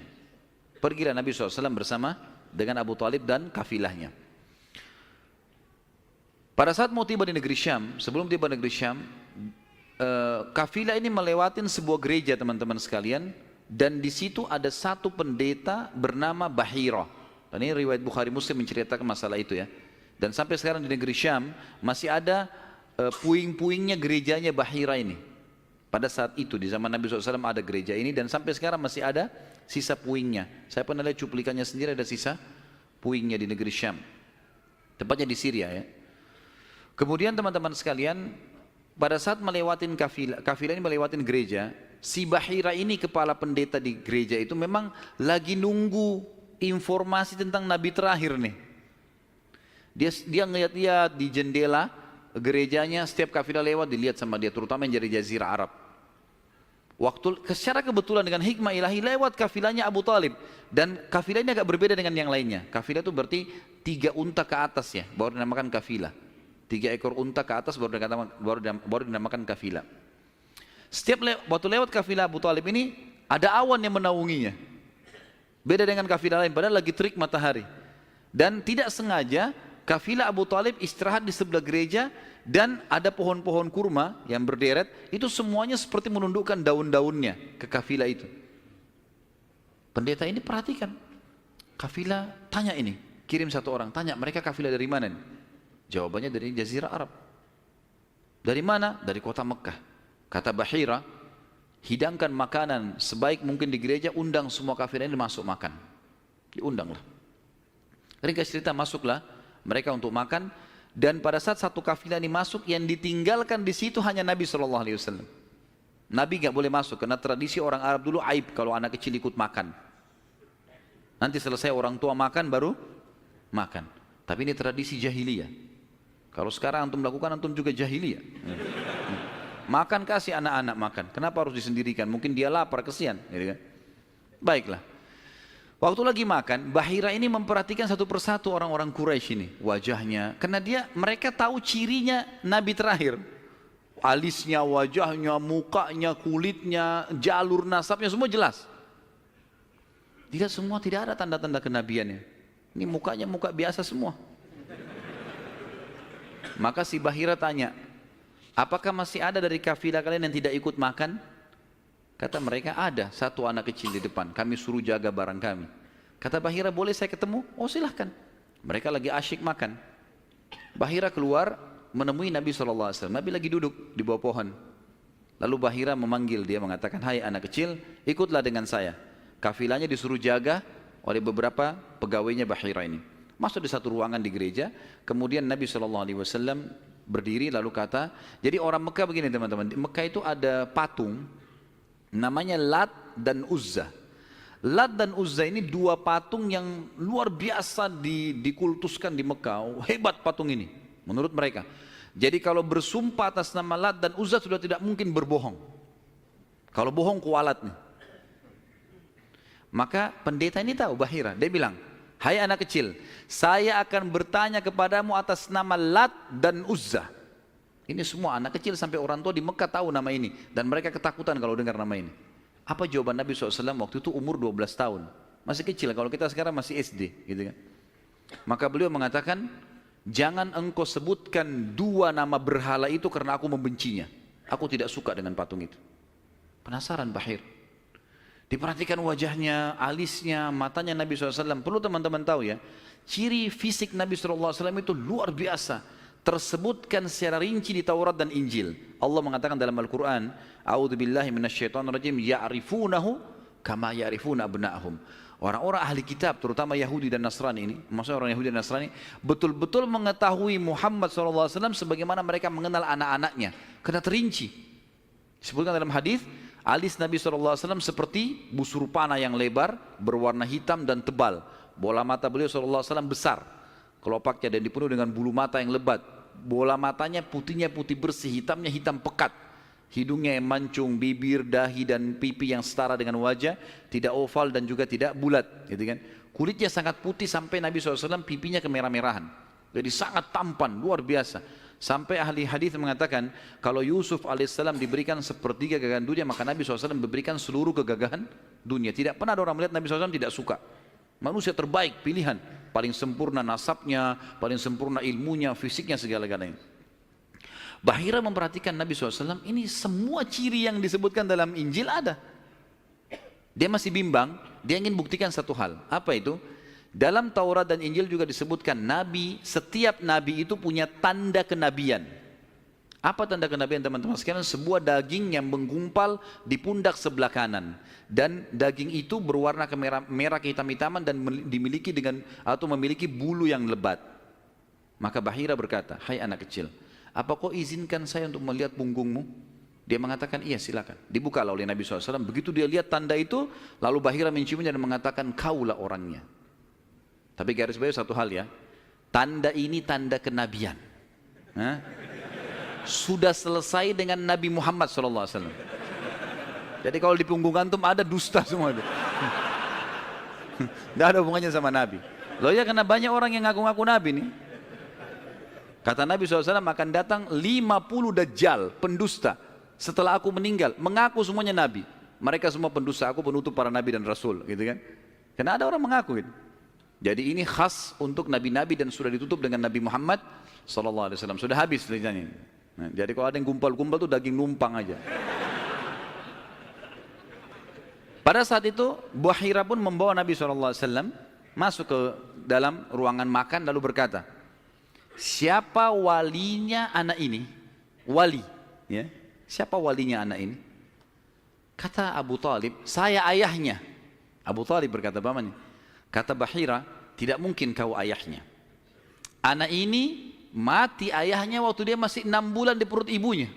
Pergilah Nabi SAW bersama dengan Abu Talib dan kafilahnya. Pada saat mau tiba di negeri Syam, sebelum tiba di negeri Syam, kafilah ini melewatin sebuah gereja teman-teman sekalian, dan di situ ada satu pendeta bernama Bahira. Dan ini riwayat Bukhari Muslim menceritakan masalah itu ya. Dan sampai sekarang di negeri Syam masih ada puing-puingnya gerejanya Bahira ini. Pada saat itu di zaman Nabi SAW ada gereja ini, dan sampai sekarang masih ada sisa puingnya. Saya pernah lihat cuplikannya sendiri, ada sisa puingnya di negeri Syam. Tepatnya di Syria ya. Kemudian teman-teman sekalian, pada saat melewatin kafilah ini melewatin gereja, si Bahira ini kepala pendeta di gereja itu memang lagi nunggu informasi tentang Nabi terakhir nih. Dia ngeliat-liat di jendela gerejanya, setiap kafilah lewat dilihat sama dia, terutama yang dari Jazirah Arab. Secara kebetulan dengan hikmah ilahi lewat kafilahnya Abu Talib, dan kafilah ini agak berbeda dengan yang lainnya. Kafilah itu berarti 3 unta ke atas ya, baru dinamakan kafilah. 3 ekor unta ke atas baru dinamakan kafilah. Waktu lewat kafilah Abu Talib ini ada awan yang menaunginya. Beda dengan kafilah lain, padahal lagi terik matahari. Dan tidak sengaja kafilah Abu Talib istirahat di sebelah gereja, dan ada pohon-pohon kurma yang berderet, itu semuanya seperti menundukkan daun-daunnya ke kafilah itu. Pendeta ini perhatikan, kafilah tanya ini, kirim satu orang, tanya mereka kafilah dari mana nih? Jawabannya dari Jazirah Arab. Dari mana? Dari kota Mekah. Kata Bahira, hidangkan makanan sebaik mungkin di gereja, undang semua kafilah ini masuk makan. Diundanglah. Ringkas cerita, masuklah mereka untuk makan, dan pada saat satu kafilah ini masuk, yang ditinggalkan di situ hanya Nabi SAW. Nabi nggak boleh masuk karena tradisi orang Arab dulu aib kalau anak kecil ikut makan. Nanti selesai orang tua makan baru makan. Tapi ini tradisi jahiliyah. Kalau sekarang antum lakukan, antum juga jahiliyah. Makan, kasih anak-anak makan. Kenapa harus disendirikan? Mungkin dia lapar, kesian. Gitu kan? Baiklah. Waktu lagi makan, Bahira ini memperhatikan satu persatu orang-orang Quraisy ini, wajahnya. Karena mereka tahu cirinya Nabi terakhir. Alisnya, wajahnya, mukanya, kulitnya, jalur nasabnya, semua jelas. Tidak semua, tidak ada tanda-tanda kenabiannya. Ini mukanya muka biasa semua. Maka si Bahira tanya, apakah masih ada dari kafilah kalian yang tidak ikut makan? Kata mereka, ada satu anak kecil di depan, kami suruh jaga barang kami. Kata Bahira, boleh saya ketemu? Oh silahkan. Mereka lagi asyik makan. Bahira keluar menemui Nabi SAW. Nabi lagi duduk di bawah pohon. Lalu Bahira memanggil dia, mengatakan, hai anak kecil, ikutlah dengan saya. Kafilahnya disuruh jaga oleh beberapa pegawainya Bahira ini. Masuk di satu ruangan di gereja. Kemudian Nabi SAW berdiri lalu kata, jadi orang Mekah begini teman-teman, di Mekah itu ada patung namanya Lat dan Uzza. Lat dan Uzza ini 2 patung yang luar biasa dikultuskan di Mekah. Hebat patung ini menurut mereka. Jadi kalau bersumpah atas nama Lat dan Uzza sudah tidak mungkin berbohong. Kalau bohong kualat nih. Maka pendeta ini tahu Bahira, dia bilang, hai anak kecil, saya akan bertanya kepadamu atas nama Lat dan Uzza. Ini semua anak kecil sampai orang tua di Mekah tahu nama ini, dan mereka ketakutan kalau dengar nama ini. Apa jawaban Nabi SAW waktu itu? Umur 12 tahun, masih kecil. Kalau kita sekarang masih SD gitu kan. Maka beliau mengatakan, jangan engkau sebutkan 2 nama berhala itu karena aku membencinya. Aku tidak suka dengan patung itu. Penasaran Bahir. Diperhatikan wajahnya, alisnya, matanya Nabi SAW. Perlu teman-teman tahu ya, ciri fisik Nabi SAW itu luar biasa. Tersebutkan secara rinci di Taurat dan Injil. Allah mengatakan dalam Al-Quran, A'udzubillahi minasyaitonirrajim, ya'rifunahu kama ya'rifuna abna'ahum. Orang-orang ahli kitab, terutama Yahudi dan Nasrani ini, maksudnya orang Yahudi dan Nasrani, betul-betul mengetahui Muhammad SAW sebagaimana mereka mengenal anak-anaknya. Karena terinci. Disebutkan dalam hadis, alis Nabi SAW seperti busur panah yang lebar, berwarna hitam dan tebal. Bola mata beliau SAW besar, kelopaknya dan dipenuhi dengan bulu mata yang lebat. Bola matanya putihnya putih bersih, hitamnya hitam pekat. Hidungnya yang mancung, bibir, dahi dan pipi yang setara dengan wajah, tidak oval dan juga tidak bulat, gitu kan. Kulitnya sangat putih sampai Nabi SAW pipinya kemerah-merahan. Jadi sangat tampan, luar biasa. Sampai ahli hadis mengatakan kalau Yusuf alaihissalam diberikan sepertiga gagahan dunia, maka Nabi SAW memberikan seluruh kegagahan dunia. Tidak pernah ada orang melihat Nabi SAW tidak suka. Manusia terbaik, pilihan, paling sempurna nasabnya, paling sempurna ilmunya, fisiknya, segala-galanya. Bahira memperhatikan Nabi SAW, ini semua ciri yang disebutkan dalam Injil ada. Dia masih bimbang, dia ingin buktikan satu hal. Apa itu? Dalam Taurat dan Injil juga disebutkan Nabi, setiap Nabi itu punya tanda kenabian. Apa tanda kenabian teman-teman sekalian? Sebuah daging yang menggumpal di pundak sebelah kanan. Dan daging itu berwarna merah kehitam-hitaman dan dimiliki dengan atau memiliki bulu yang lebat. Maka Bahira berkata, hai anak kecil, apa kau izinkan saya untuk melihat punggungmu? Dia mengatakan, iya silakan. Dibukalah oleh Nabi SAW. Begitu dia lihat tanda itu, lalu Bahira menciumnya dan mengatakan, kaulah orangnya. Tapi garis bawah satu hal ya, tanda ini tanda kenabian. Hah? Sudah selesai dengan Nabi Muhammad SAW. Jadi kalau di punggung antum ada dusta semua itu. Tidak ada hubungannya sama Nabi. Loh ya, karena banyak orang yang ngaku-ngaku Nabi nih. Kata Nabi SAW akan datang 50 dajjal, pendusta. Setelah aku meninggal, mengaku semuanya Nabi. Mereka semua pendusta, aku penutup para Nabi dan Rasul, gitu kan. Karena ada orang mengaku gitu. Jadi ini khas untuk Nabi-Nabi dan sudah ditutup dengan Nabi Muhammad SAW. Sudah habis ceritanya. Nah, jadi kalau ada yang gumpal-gumpal itu daging numpang aja. Pada saat itu, Bahira pun membawa Nabi SAW masuk ke dalam ruangan makan lalu berkata, siapa walinya anak ini? Wali, ya. Siapa walinya anak ini? Kata Abu Talib, saya ayahnya. Abu Talib berkata, pamannya. Kata Bahira, tidak mungkin kau ayahnya. Anak ini mati ayahnya waktu dia masih 6 bulan di perut ibunya.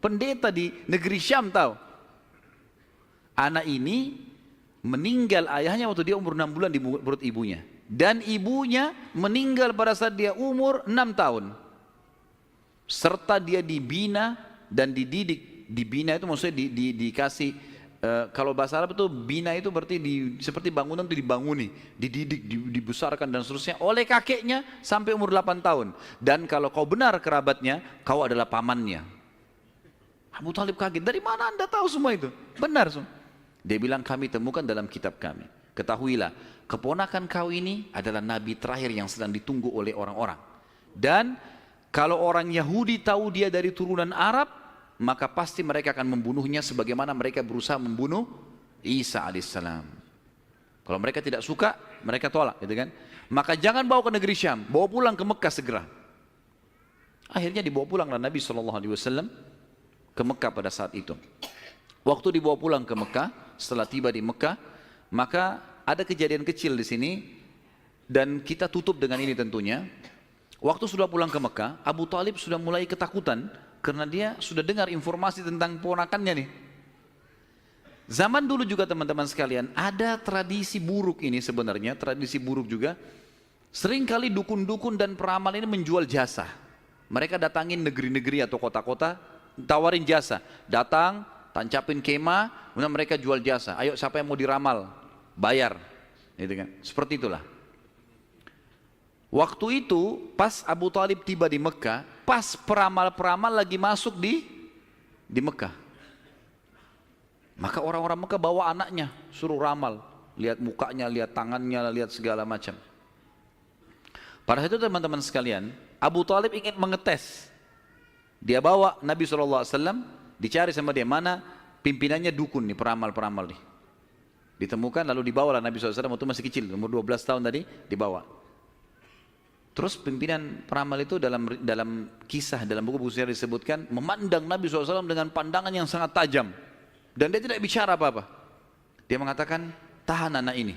Pendeta di negeri Syam tahu. Anak ini meninggal ayahnya waktu dia umur 6 bulan di perut ibunya. Dan ibunya meninggal pada saat dia umur 6 tahun. Serta dia dibina dan dididik. Dibina itu maksudnya dikasih, kalau bahasa Arab itu bina itu berarti seperti bangunan itu dibanguni, dididik, dibesarkan dan seterusnya oleh kakeknya sampai umur 8 tahun. Dan kalau kau benar kerabatnya, kau adalah pamannya. Abu Talib kaget, dari mana anda tahu semua itu? Benar semua. Dia bilang, kami temukan dalam kitab kami. Ketahuilah, keponakan kau ini adalah nabi terakhir yang sedang ditunggu oleh orang-orang. Dan kalau orang Yahudi tahu dia dari turunan Arab, maka pasti mereka akan membunuhnya sebagaimana mereka berusaha membunuh Isa alaihissalam. Kalau mereka tidak suka, mereka tolak, gitu kan? Maka jangan bawa ke negeri Syam, bawa pulang ke Mekah segera. Akhirnya dibawa pulanglah Nabi SAW ke Mekah pada saat itu. Waktu dibawa pulang ke Mekah, setelah tiba di Mekah, maka ada kejadian kecil di sini dan kita tutup dengan ini tentunya. Waktu sudah pulang ke Mekah, Abu Talib sudah mulai ketakutan karena dia sudah dengar informasi tentang ponakannya nih. Zaman dulu juga teman-teman sekalian ada tradisi buruk ini sebenarnya, tradisi buruk juga. Seringkali dukun-dukun dan peramal ini menjual jasa. Mereka datangin negeri-negeri atau kota-kota, tawarin jasa. Datang, tancapin kemah, kemudian mereka jual jasa. Ayo siapa yang mau diramal, bayar, gitu kan? Seperti itulah. Waktu itu pas Abu Talib tiba di Mekah, pas peramal-peramal lagi masuk di Mekah. Maka orang-orang Mekah bawa anaknya, suruh ramal, lihat mukanya, lihat tangannya, lihat segala macam. Pada saat itu teman-teman sekalian, Abu Talib ingin mengetes. Dia bawa Nabi SAW, dicari sama dia mana pimpinannya dukun nih, peramal-peramal nih. Ditemukan lalu dibawalah Nabi SAW waktu masih kecil, umur 12 tahun tadi dibawa. Terus pimpinan peramal itu dalam kisah, dalam buku-buku sejarah disebutkan memandang Nabi SAW dengan pandangan yang sangat tajam. Dan dia tidak bicara apa-apa. Dia mengatakan, tahan anak ini.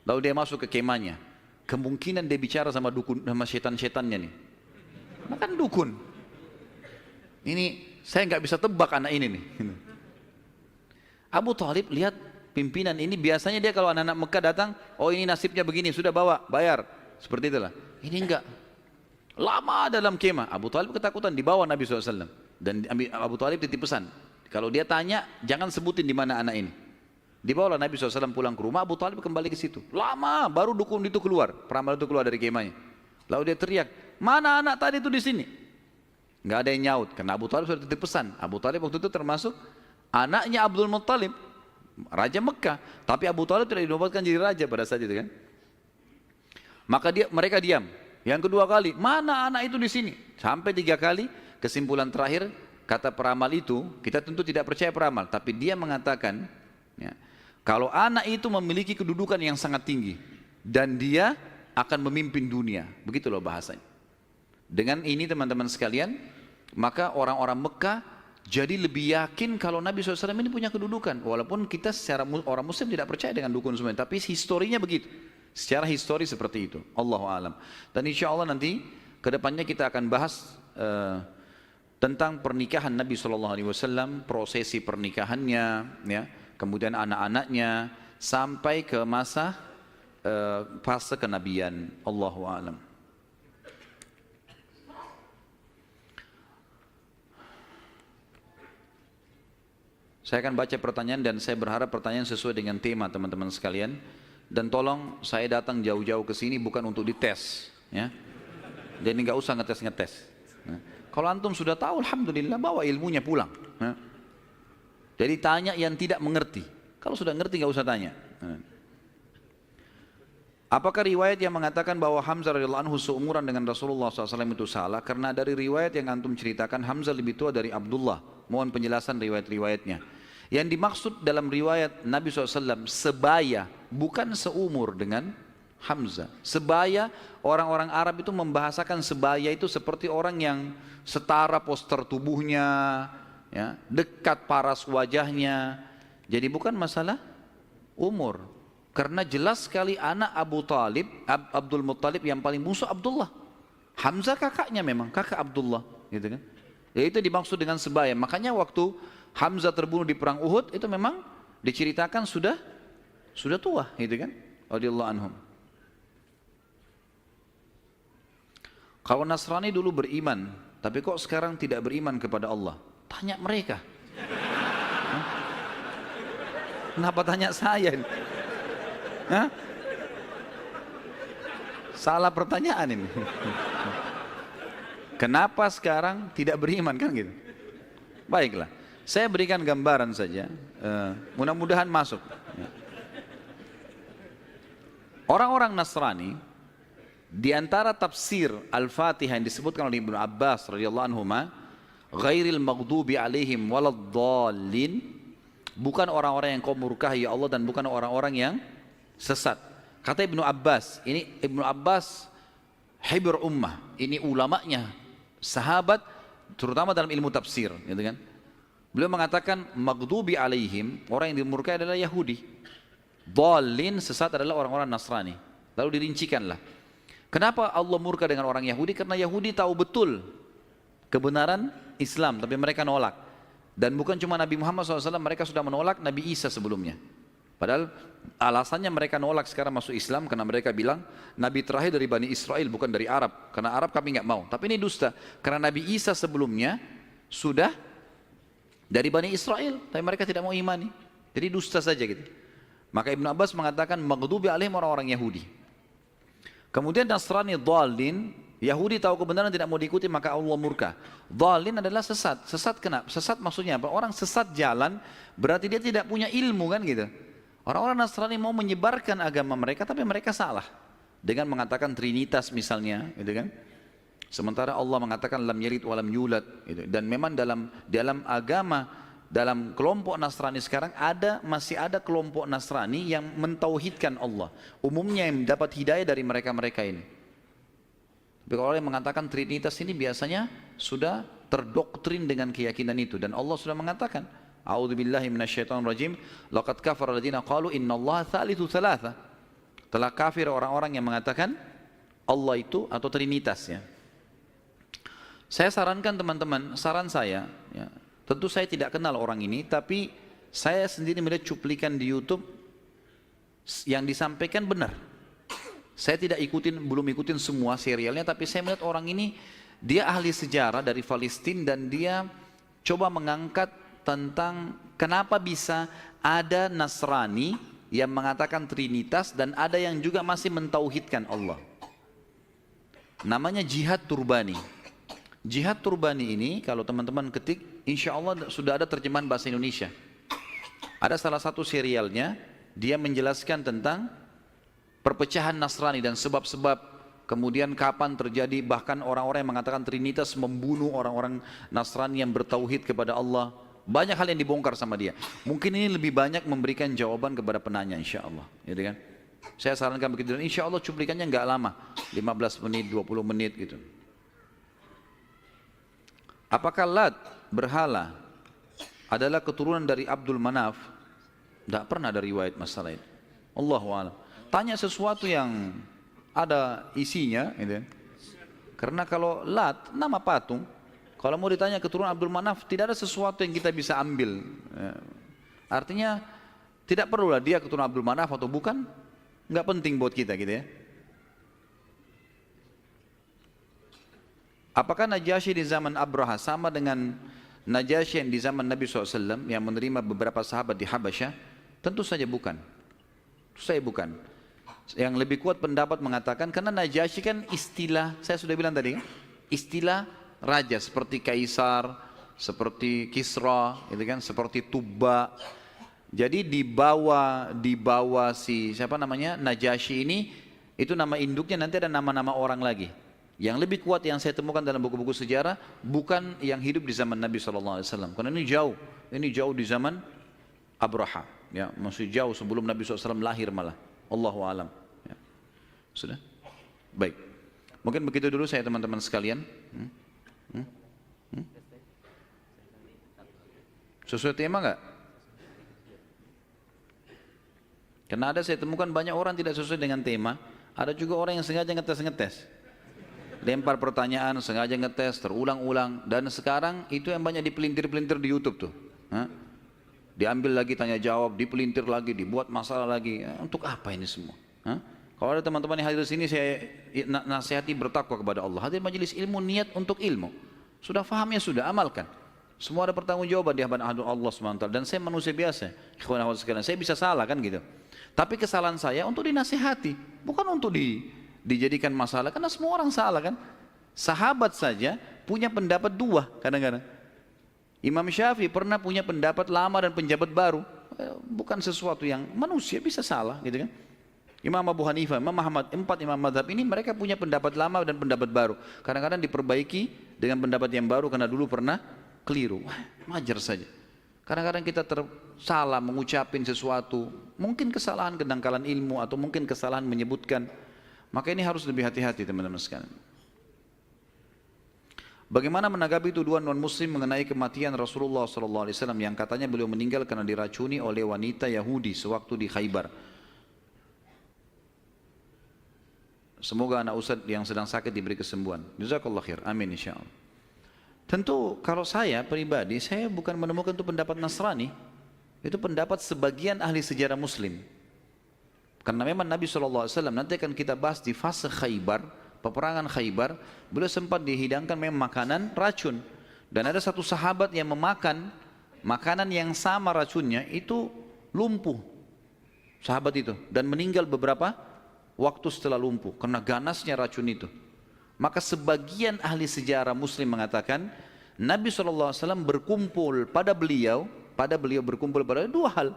Lalu dia masuk ke kemahnya. Kemungkinan dia bicara sama dukun, sama setan-setannya nih. Karena kan dukun. Ini saya nggak bisa tebak anak ini nih. Abu Thalib lihat pimpinan ini, biasanya dia kalau anak-anak Mekah datang, oh ini nasibnya begini, sudah bawa, bayar. Seperti itulah. Ini enggak. Lama dalam kemah. Abu Thalib ketakutan, dibawa Nabi SAW. Dan Abu Thalib titip pesan, kalau dia tanya, jangan sebutin di mana anak ini. Dibawalah Nabi SAW pulang ke rumah, Abu Thalib kembali ke situ. Lama, baru dukun itu keluar, peramal itu keluar dari kemahnya. Lalu dia teriak, mana anak tadi itu di sini? Enggak ada yang nyaut, karena Abu Thalib sudah titip pesan. Abu Thalib waktu itu termasuk anaknya Abdul Muttalib, Raja Mekah. Tapi Abu Thalib tidak dinobatkan jadi raja pada saat itu kan. Maka mereka diam. Yang kedua kali, mana anak itu di sini? Sampai 3 kali, kesimpulan terakhir, kata peramal itu, kita tentu tidak percaya peramal, tapi dia mengatakan, ya, kalau anak itu memiliki kedudukan yang sangat tinggi, dan dia akan memimpin dunia. Begitu loh bahasanya. Dengan ini teman-teman sekalian, maka orang-orang Mekah jadi lebih yakin kalau Nabi SAW ini punya kedudukan. Walaupun kita secara orang Muslim tidak percaya dengan dukun semuanya, tapi historinya begitu. Secara histori seperti itu. Allahu a'lam. Dan insya Allah nanti kedepannya kita akan bahas tentang pernikahan Nabi SAW, prosesi pernikahannya, ya, kemudian anak-anaknya, sampai ke masa fase kenabian. Allahu a'lam. Saya akan baca pertanyaan dan saya berharap pertanyaan sesuai dengan tema teman-teman sekalian. Dan tolong saya datang jauh-jauh ke sini bukan untuk dites, ya. Jadi nggak usah ngetes-ngetes. Nah, kalau antum sudah tahu, alhamdulillah, bawa ilmunya pulang. Nah. Jadi tanya yang tidak mengerti. Kalau sudah ngerti nggak usah tanya. Nah. Apakah riwayat yang mengatakan bahwa Hamzah radhiyallahu anhu seumuran dengan Rasulullah SAW itu salah? Karena dari riwayat yang antum ceritakan Hamzah lebih tua dari Abdullah. Mohon penjelasan riwayat-riwayatnya. Yang dimaksud dalam riwayat Nabi SAW sebaya, bukan seumur dengan Hamzah. Sebaya, orang-orang Arab itu membahasakan sebaya itu seperti orang yang setara postur tubuhnya, ya, dekat paras wajahnya. Jadi bukan masalah umur. Karena jelas sekali anak Abu Talib, Abdul Muttalib yang paling musuh Abdullah. Hamzah kakaknya memang, kakak Abdullah, gitu kan. Ya itu dimaksud dengan sebaya. Makanya waktu Hamzah terbunuh di perang Uhud itu memang diceritakan sudah tua, gitu kan? Radhiyallahu anhum. Kalau Nasrani dulu beriman, tapi kok sekarang tidak beriman kepada Allah? Tanya mereka. Kenapa tanya saya? Hah? Salah pertanyaan ini. Kenapa sekarang tidak beriman kan gitu? Baiklah. Saya berikan gambaran saja, mudah-mudahan masuk. Orang-orang Nasrani, di antara tafsir Al-Fatihah yang disebutkan oleh Ibnu Abbas radhiyallahu anhuma, ghairil maghdubi alaihim waladdallin, bukan orang-orang yang kau murkahi ya Allah dan bukan orang-orang yang sesat. Kata Ibnu Abbas, ini Ibnu Abbas hibr ummah, ini ulamanya, sahabat, terutama dalam ilmu tafsir, gitu kan? Beliau mengatakan maghdubi alaihim, orang yang dimurkai adalah Yahudi. Dhalin, sesat adalah orang-orang Nasrani. Lalu dirincikanlah. Kenapa Allah murka dengan orang Yahudi? Karena Yahudi tahu betul kebenaran Islam, tapi mereka nolak. Dan bukan cuma Nabi Muhammad SAW, mereka sudah menolak Nabi Isa sebelumnya. Padahal alasannya mereka nolak sekarang masuk Islam karena mereka bilang Nabi terakhir dari Bani Israel, bukan dari Arab. Karena Arab kami nggak mau. Tapi ini dusta. Karena Nabi Isa sebelumnya sudah dari Bani Israel, tapi mereka tidak mau imani. Jadi dusta saja gitu. Maka Ibn Abbas mengatakan maghdubi alaihim orang-orang Yahudi. Kemudian Nasrani dhalin, Yahudi tahu kebenaran tidak mau diikuti maka Allah murka. Dhalin adalah sesat. Sesat kenapa? Sesat maksudnya apa? Orang sesat jalan berarti dia tidak punya ilmu kan gitu. Orang-orang Nasrani mau menyebarkan agama mereka tapi mereka salah. Dengan mengatakan Trinitas misalnya, gitu kan? Sementara Allah mengatakan lam yalid wa lam yulad, gitu. Dan memang dalam agama dalam kelompok Nasrani sekarang masih ada kelompok Nasrani yang mentauhidkan Allah. Umumnya yang dapat hidayah dari mereka-mereka ini. Tapi kalau orang yang mengatakan Trinitas ini biasanya sudah terdoktrin dengan keyakinan itu. Dan Allah sudah mengatakan, A'udzubillahi minasyaitonirrajim, laqad kafara alladziina qalu innallaha tsalitsu tsalatsa. Telah kafir orang-orang yang mengatakan Allah itu atau Trinitas ya. Saya sarankan teman-teman, saran saya ya, tentu saya tidak kenal orang ini, tapi saya sendiri melihat cuplikan di YouTube yang disampaikan benar. Saya tidak belum ikutin semua serialnya, tapi saya melihat orang ini, dia ahli sejarah dari Palestina dan dia coba mengangkat tentang kenapa bisa ada Nasrani yang mengatakan Trinitas dan ada yang juga masih mentauhidkan Allah. Namanya Jihad Turbani. Jihad Turbani ini kalau teman-teman ketik, insya Allah sudah ada terjemahan bahasa Indonesia. Ada salah satu serialnya, dia menjelaskan tentang perpecahan Nasrani dan sebab-sebab, kemudian kapan terjadi, bahkan orang-orang yang mengatakan Trinitas membunuh orang-orang Nasrani yang bertauhid kepada Allah. Banyak hal yang dibongkar sama dia. Mungkin ini lebih banyak memberikan jawaban kepada penanya insya Allah, gitu kan? Saya sarankan begitu, dan insya Allah cuplikannya nggak lama, 15 menit, 20 menit gitu. Apakah Lat, berhala, adalah keturunan dari Abdul Manaf? Tidak pernah ada riwayat masalah itu. Allahu a'lam. Tanya sesuatu yang ada isinya, gitu. Karena kalau Lat, nama patung, kalau mau ditanya keturunan Abdul Manaf, tidak ada sesuatu yang kita bisa ambil. Artinya, tidak perlulah dia keturunan Abdul Manaf atau bukan, nggak penting buat kita gitu ya. Apakah Najasyi di zaman Abraha sama dengan Najasyi yang di zaman Nabi SAW yang menerima beberapa sahabat di Habasyah? Tentu saja bukan. Tentu saja bukan. Yang lebih kuat pendapat mengatakan karena Najasyi kan istilah, saya sudah bilang tadi, istilah raja seperti Kaisar, seperti Kisra, gitu kan, seperti Tuba. Jadi di bawah si siapa namanya Najasyi ini, itu nama induknya nanti ada nama-nama orang lagi. Yang lebih kuat yang saya temukan dalam buku-buku sejarah bukan yang hidup di zaman Nabi SAW. Karena ini jauh di zaman Abraha, ya, masih jauh sebelum Nabi SAW lahir malah. Allahu a'lam. Ya. Sudah? Baik. Mungkin begitu dulu saya teman-teman sekalian. Sesuai tema enggak? Karena ada saya temukan banyak orang tidak sesuai dengan tema. Ada juga orang yang sengaja ngetes. Lempar pertanyaan, sengaja ngetes, terulang-ulang. Dan sekarang itu yang banyak dipelintir-pelintir di YouTube tuh. Diambil lagi tanya jawab, dipelintir lagi, dibuat masalah lagi. Untuk apa ini semua? Kalau ada teman-teman yang hadir di sini, saya nasihati bertakwa kepada Allah. Hadir majelis ilmu, niat untuk ilmu. Sudah fahamnya, sudah amalkan. Semua ada pertanggungjawaban di hadapan Allah SWT. Dan saya manusia biasa. Saya bisa salah kan gitu. Tapi kesalahan saya untuk dinasihati, bukan untuk dijadikan masalah, karena semua orang salah kan. Sahabat saja punya pendapat dua kadang-kadang. Imam Syafi'i pernah punya pendapat lama dan pendapat baru. Bukan sesuatu yang manusia bisa salah gitu kan. Imam Abu Hanifah, Imam Ahmad, 4 imam mazhab ini mereka punya pendapat lama dan pendapat baru. Kadang-kadang diperbaiki dengan pendapat yang baru karena dulu pernah keliru. Wajar saja. Kadang-kadang kita salah mengucapin sesuatu, mungkin kesalahan kedangkalan ilmu atau mungkin kesalahan menyebutkan. Maka ini harus lebih hati-hati teman-teman sekalian. Bagaimana menanggapi tuduhan non-muslim mengenai kematian Rasulullah SAW yang katanya beliau meninggal karena diracuni oleh wanita Yahudi sewaktu di Khaybar? Semoga anak ustadz yang sedang sakit diberi kesembuhan. Jazakallah khair. Amin insyaallah. Tentu kalau saya pribadi, saya bukan menemukan itu pendapat Nasrani. Itu pendapat sebagian ahli sejarah muslim. Karena memang Nabi SAW, nanti akan kita bahas di fase Khaybar, peperangan Khaybar, beliau sempat dihidangkan memang makanan racun. Dan ada satu sahabat yang memakan makanan yang sama racunnya, itu lumpuh. Sahabat itu. Dan meninggal beberapa waktu setelah lumpuh, karena ganasnya racun itu. Maka sebagian ahli sejarah muslim mengatakan, Nabi SAW berkumpul pada beliau berkumpul pada dua hal.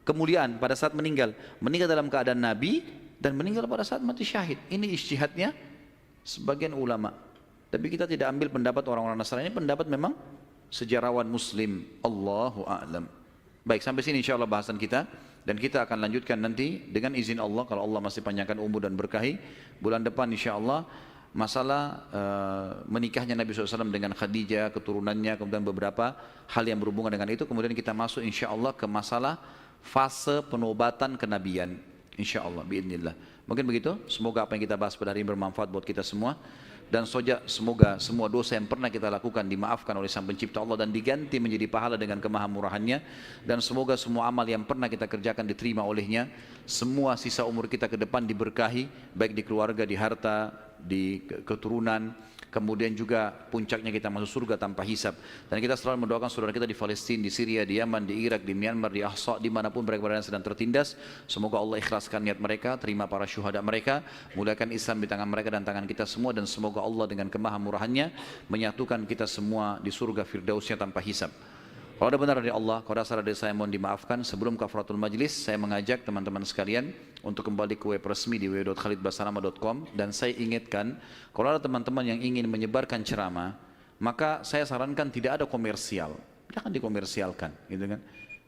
Kemuliaan pada saat meninggal dalam keadaan Nabi dan meninggal pada saat mati syahid. Ini ijtihadnya sebagian ulama. Tapi kita tidak ambil pendapat orang-orang Nasrani, ini pendapat memang sejarawan muslim. Allahu a'lam. Baik, sampai sini insya Allah bahasan kita. Dan kita akan lanjutkan nanti dengan izin Allah, kalau Allah masih panjangkan umur dan berkahi, bulan depan insya Allah masalah menikahnya Nabi SAW dengan Khadijah, keturunannya, kemudian beberapa hal yang berhubungan dengan itu. Kemudian kita masuk insya Allah ke masalah fase penobatan kenabian, insya Allah, biidznillah. Mungkin begitu, semoga apa yang kita bahas pada hari ini bermanfaat buat kita semua. Dan semoga semua dosa yang pernah kita lakukan dimaafkan oleh Sang Pencipta Allah dan diganti menjadi pahala dengan kemahamurahannya. Dan semoga semua amal yang pernah kita kerjakan diterima olehnya. Semua sisa umur kita ke depan diberkahi, baik di keluarga, di harta, di keturunan. Kemudian juga puncaknya kita masuk surga tanpa hisab. Dan kita selalu mendoakan saudara kita di Palestina, di Syria, di Yaman, di Irak, di Myanmar, di Ahsa, dimanapun mereka berada sedang tertindas. Semoga Allah ikhlaskan niat mereka, terima para syuhada mereka, muliakan Islam di tangan mereka dan tangan kita semua. Dan semoga Allah dengan kemahamurahannya menyatukan kita semua di surga firdausnya tanpa hisab. Kalau ada benar dari Allah, kalau ada salah dari saya mohon dimaafkan. Sebelum kafaratul majlis, saya mengajak teman-teman sekalian untuk kembali ke web resmi di www.khalidbasalamah.com. Dan saya ingatkan, kalau ada teman-teman yang ingin menyebarkan ceramah, maka saya sarankan tidak ada komersial. Jangan dikomersialkan, gitu kan.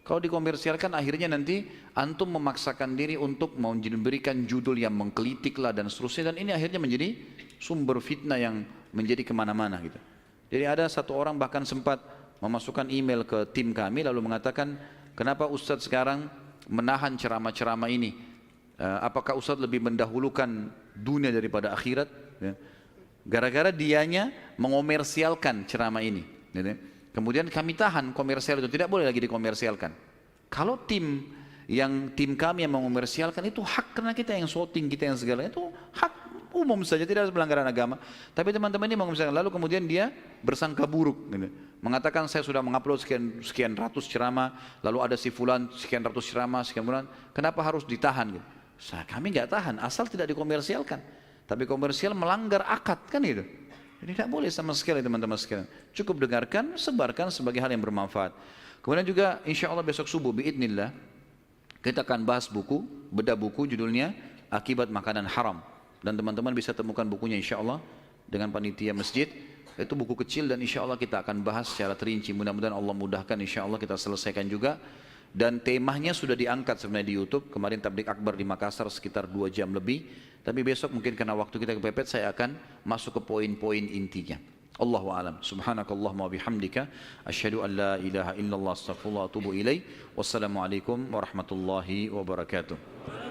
Kalau dikomersialkan akhirnya nanti antum memaksakan diri untuk memberikan judul yang menggelitik lah dan seterusnya. Dan ini akhirnya menjadi sumber fitnah yang menjadi kemana-mana gitu. Jadi ada satu orang bahkan sempat memasukkan email ke tim kami lalu mengatakan, kenapa Ustadz sekarang menahan ceramah-ceramah ini? Apakah Ustadz lebih mendahulukan dunia daripada akhirat? Gara-gara dianya mengomersialkan ceramah ini. Kemudian kami tahan komersial itu, tidak boleh lagi dikomersialkan. Kalau tim kami yang mengomersialkan itu hak, karena kita yang shooting, kita yang segala itu hak umum saja, tidak ada pelanggaran agama. Tapi teman-teman ini mengomersialkan, lalu kemudian dia bersangka buruk, gitu. Mengatakan saya sudah mengupload sekian ratus ceramah, lalu ada si fulan sekian ratus ceramah, sekian bulan, kenapa harus ditahan? Gitu. Kami nggak tahan, asal tidak dikomersialkan. Tapi komersial melanggar akad, kan itu. Jadi tidak boleh sama sekali teman-teman sekalian. Cukup dengarkan, sebarkan sebagai hal yang bermanfaat. Kemudian juga insya Allah besok subuh biidznillah kita akan bahas buku, bedah buku judulnya Akibat Makanan Haram. Dan teman-teman bisa temukan bukunya insya Allah dengan panitia masjid. Itu buku kecil dan insya Allah kita akan bahas secara terinci. Mudah-mudahan Allah mudahkan, insya Allah kita selesaikan juga. Dan temanya sudah diangkat sebenarnya di YouTube. Kemarin tablik akbar di Makassar sekitar 2 jam lebih. Tapi besok mungkin karena waktu kita kepepet, saya akan masuk ke poin-poin intinya. Allahu a'lam. Subhanakallahumma wa bihamdika asyhadu an la ilaha illallah astaghfirullah wa atubu ilaih. Wassalamualaikum warahmatullahi wabarakatuh.